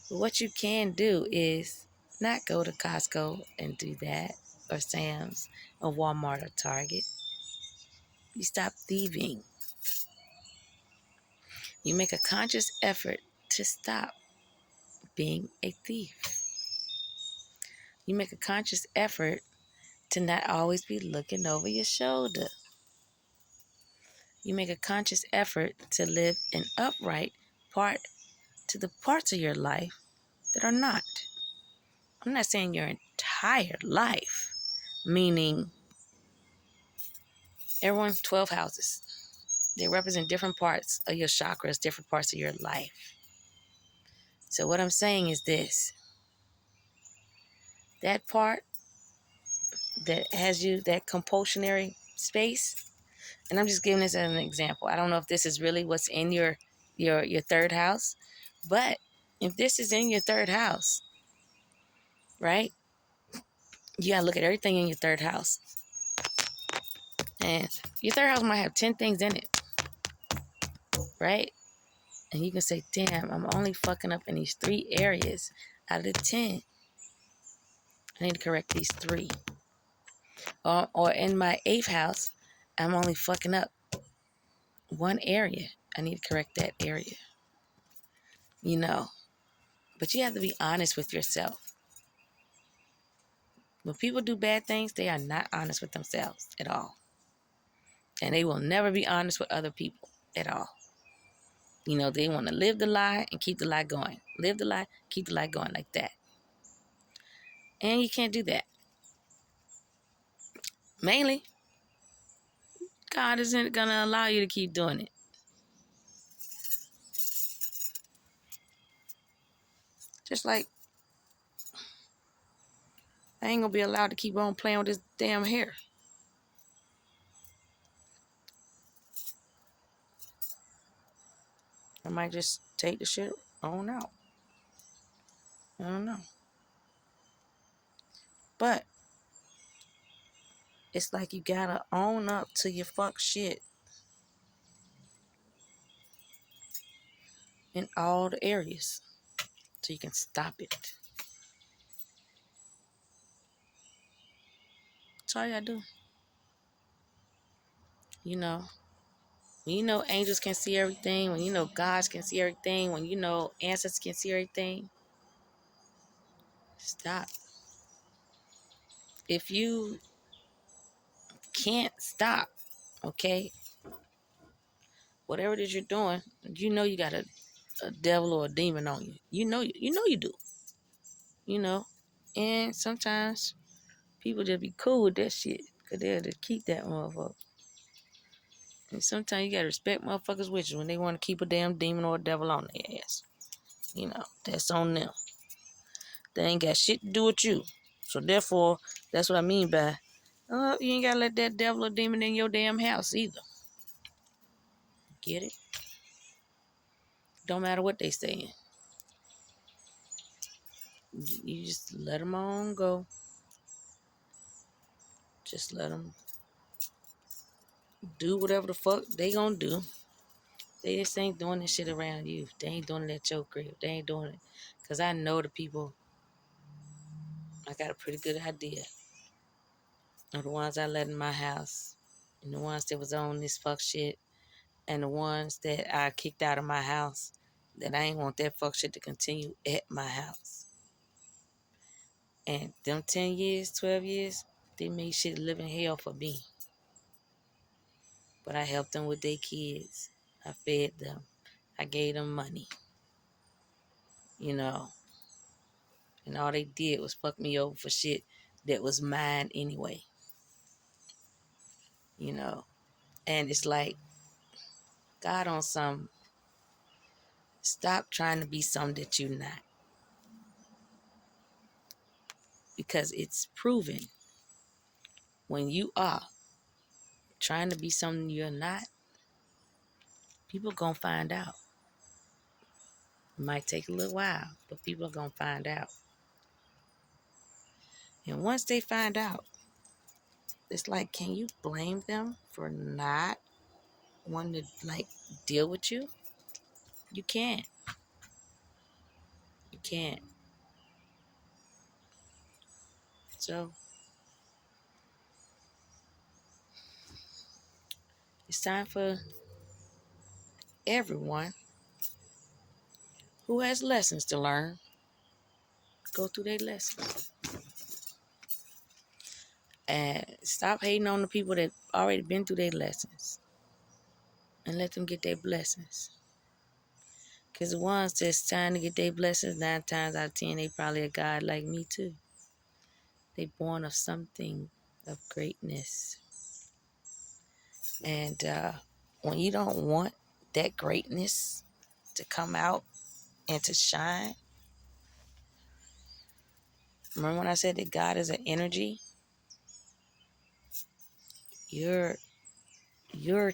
But what you can do is not go to Costco and do that, or Sam's, or Walmart, or Target. You stop thieving. You make a conscious effort to stop being a thief. You make a conscious effort to not always be looking over your shoulder. You make a conscious effort to live an upright part to the parts of your life that are not. I'm not saying your entire life, meaning everyone's 12 houses. They represent different parts of your chakras, different parts of your life. So what I'm saying is this. That part that has you, that compulsionary space, and I'm just giving this as an example. I don't know if this is really what's in your third house, but if this is in your third house, right? You gotta look at everything in your third house. And your third house might have 10 things in it, right? And you can say, damn, I'm only fucking up in these 3 areas. Out of the 10, I need to correct these 3. Or in my 8th house, I'm only fucking up one area. I need to correct that area. You know, but you have to be honest with yourself. When people do bad things, they are not honest with themselves at all. And they will never be honest with other people at all. You know, they want to live the lie and keep the lie going. Live the lie, keep the lie going like that. And you can't do that. Mainly, God isn't going to allow you to keep doing it. Just like I ain't going to be allowed to keep on playing with this damn hair. I might just take the shit on out. I don't know. But it's like you got to own up to your fuck shit in all the areas so you can stop it. That's all you got to do. You know, when you know angels can see everything, when you know gods can see everything, when you know ancestors can see everything, stop. If you can't stop, okay, whatever it is you're doing, you know you got a devil or a demon on you. You know you do. You know, and sometimes people just be cool with that shit because they'll just keep that motherfucker. And sometimes you gotta respect motherfuckers with you when they want to keep a damn demon or a devil on their ass. You know, that's on them. They ain't got shit to do with you. So therefore, that's what I mean by, you ain't gotta let that devil or demon in your damn house either. Get it? Don't matter what they saying. You just let them on go. Just let them do whatever the fuck they gonna do. They just ain't doing this shit around you. They ain't doing it at your crib. They ain't doing it. Because I know the people, I got a pretty good idea of the ones I let in my house. And the ones that was on this fuck shit. And the ones that I kicked out of my house. That I ain't want that fuck shit to continue at my house. And them 10 years, 12 years, they made shit live in hell for me. But I helped them with their kids. I fed them. I gave them money. You know. And all they did was fuck me over for shit that was mine anyway. You know. And it's like, God on some, stop trying to be something that you're not. Because it's proven when you are trying to be something you're not, people gonna find out. It might take a little while, but people are gonna find out. And once they find out, it's like, can you blame them for not wanting to like deal with you? You can't. You can't. So it's time for everyone who has lessons to learn, go through their lessons. And stop hating on the people that already been through their lessons. And let them get their blessings. Because the ones that's trying to get their blessings, 9 times out of 10, they probably a God like me too. They born of something of greatness. And when you don't want that greatness to come out and to shine, remember when I said that God is an energy? You're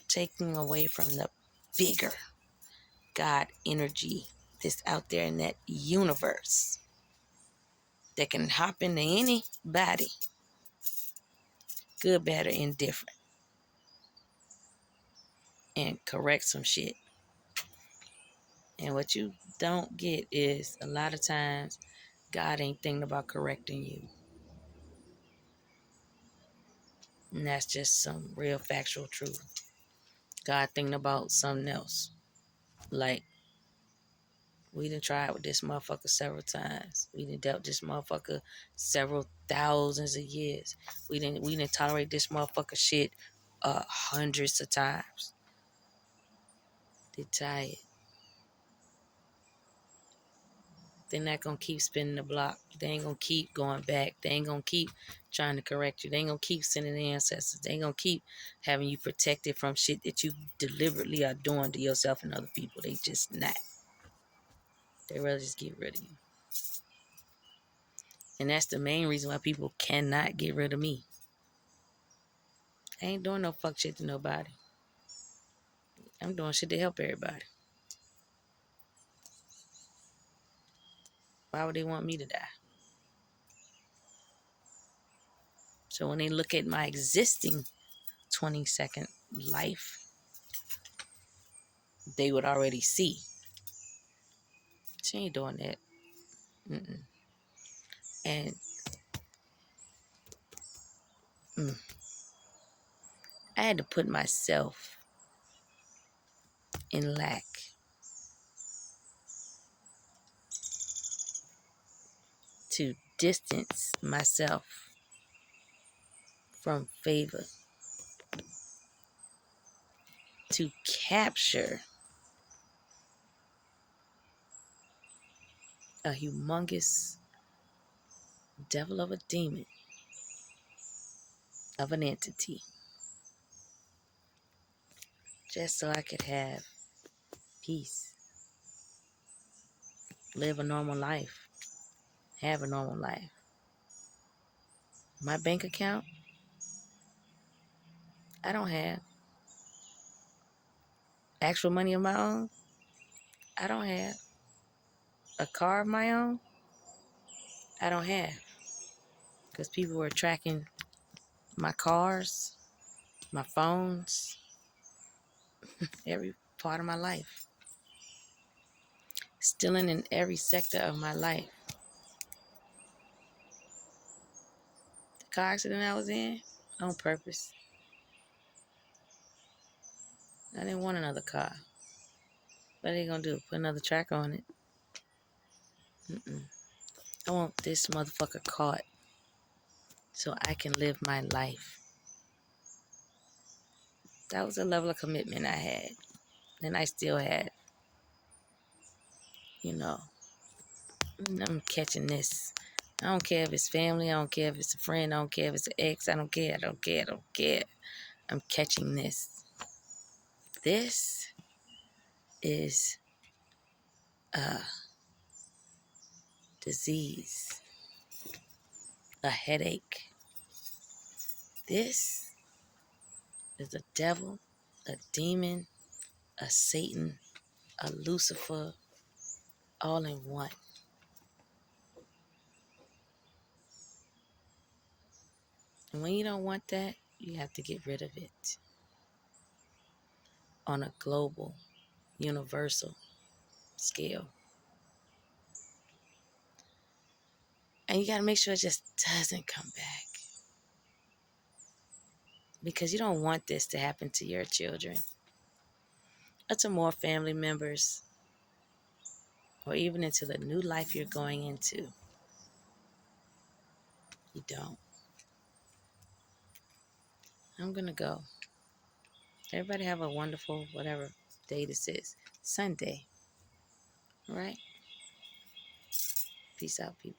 taking away from the bigger God energy that's out there in that universe that can hop into any body, good, bad, or indifferent, and correct some shit. And what you don't get is a lot of times God ain't thinking about correcting you. And that's just some real factual truth. God thinking about something else. Like, we done tried with this motherfucker several times. We done dealt this motherfucker several thousands of years. We didn't tolerate this motherfucker shit hundreds of times. They tired. They're not gonna keep spinning the block. They ain't gonna keep going back. They ain't gonna keep trying to correct you. They ain't gonna keep sending the ancestors. They ain't gonna keep having you protected from shit that you deliberately are doing to yourself and other people. They just not. They rather just get rid of you. And that's the main reason why people cannot get rid of me. I ain't doing no fuck shit to nobody. I'm doing shit to help everybody. Why would they want me to die? So when they look at my existing 22nd life, they would already see. She ain't doing that. Mm-mm. And I had to put myself in lack to distance myself from favor, to capture a humongous devil of a demon of an entity, just so I could have peace, live a normal life, have a normal life. My bank account, I don't have. Actual money of my own, I don't have. A car of my own, I don't have. Because people were tracking my cars, my phones, every part of my life. Stealing in every sector of my life. The car accident I was in, on purpose. I didn't want another car. What are they gonna do? Put another tracker on it? Mm-mm. I want this motherfucker caught so I can live my life. That was a level of commitment I had. And I still had. You know, I'm catching this. I don't care if it's family. I don't care if it's a friend. I don't care if it's an ex. I don't care. I don't care. I don't care. I'm catching this. This is a disease, a headache. This is a devil, a demon, a Satan, a Lucifer, all in one. And when you don't want that, you have to get rid of it on a global, universal scale. And you got to make sure it just doesn't come back. Because you don't want this to happen to your children or to more family members or even into the new life you're going into. You don't. I'm going to go. Everybody have a wonderful, whatever day this is. Sunday. All right? Peace out, people.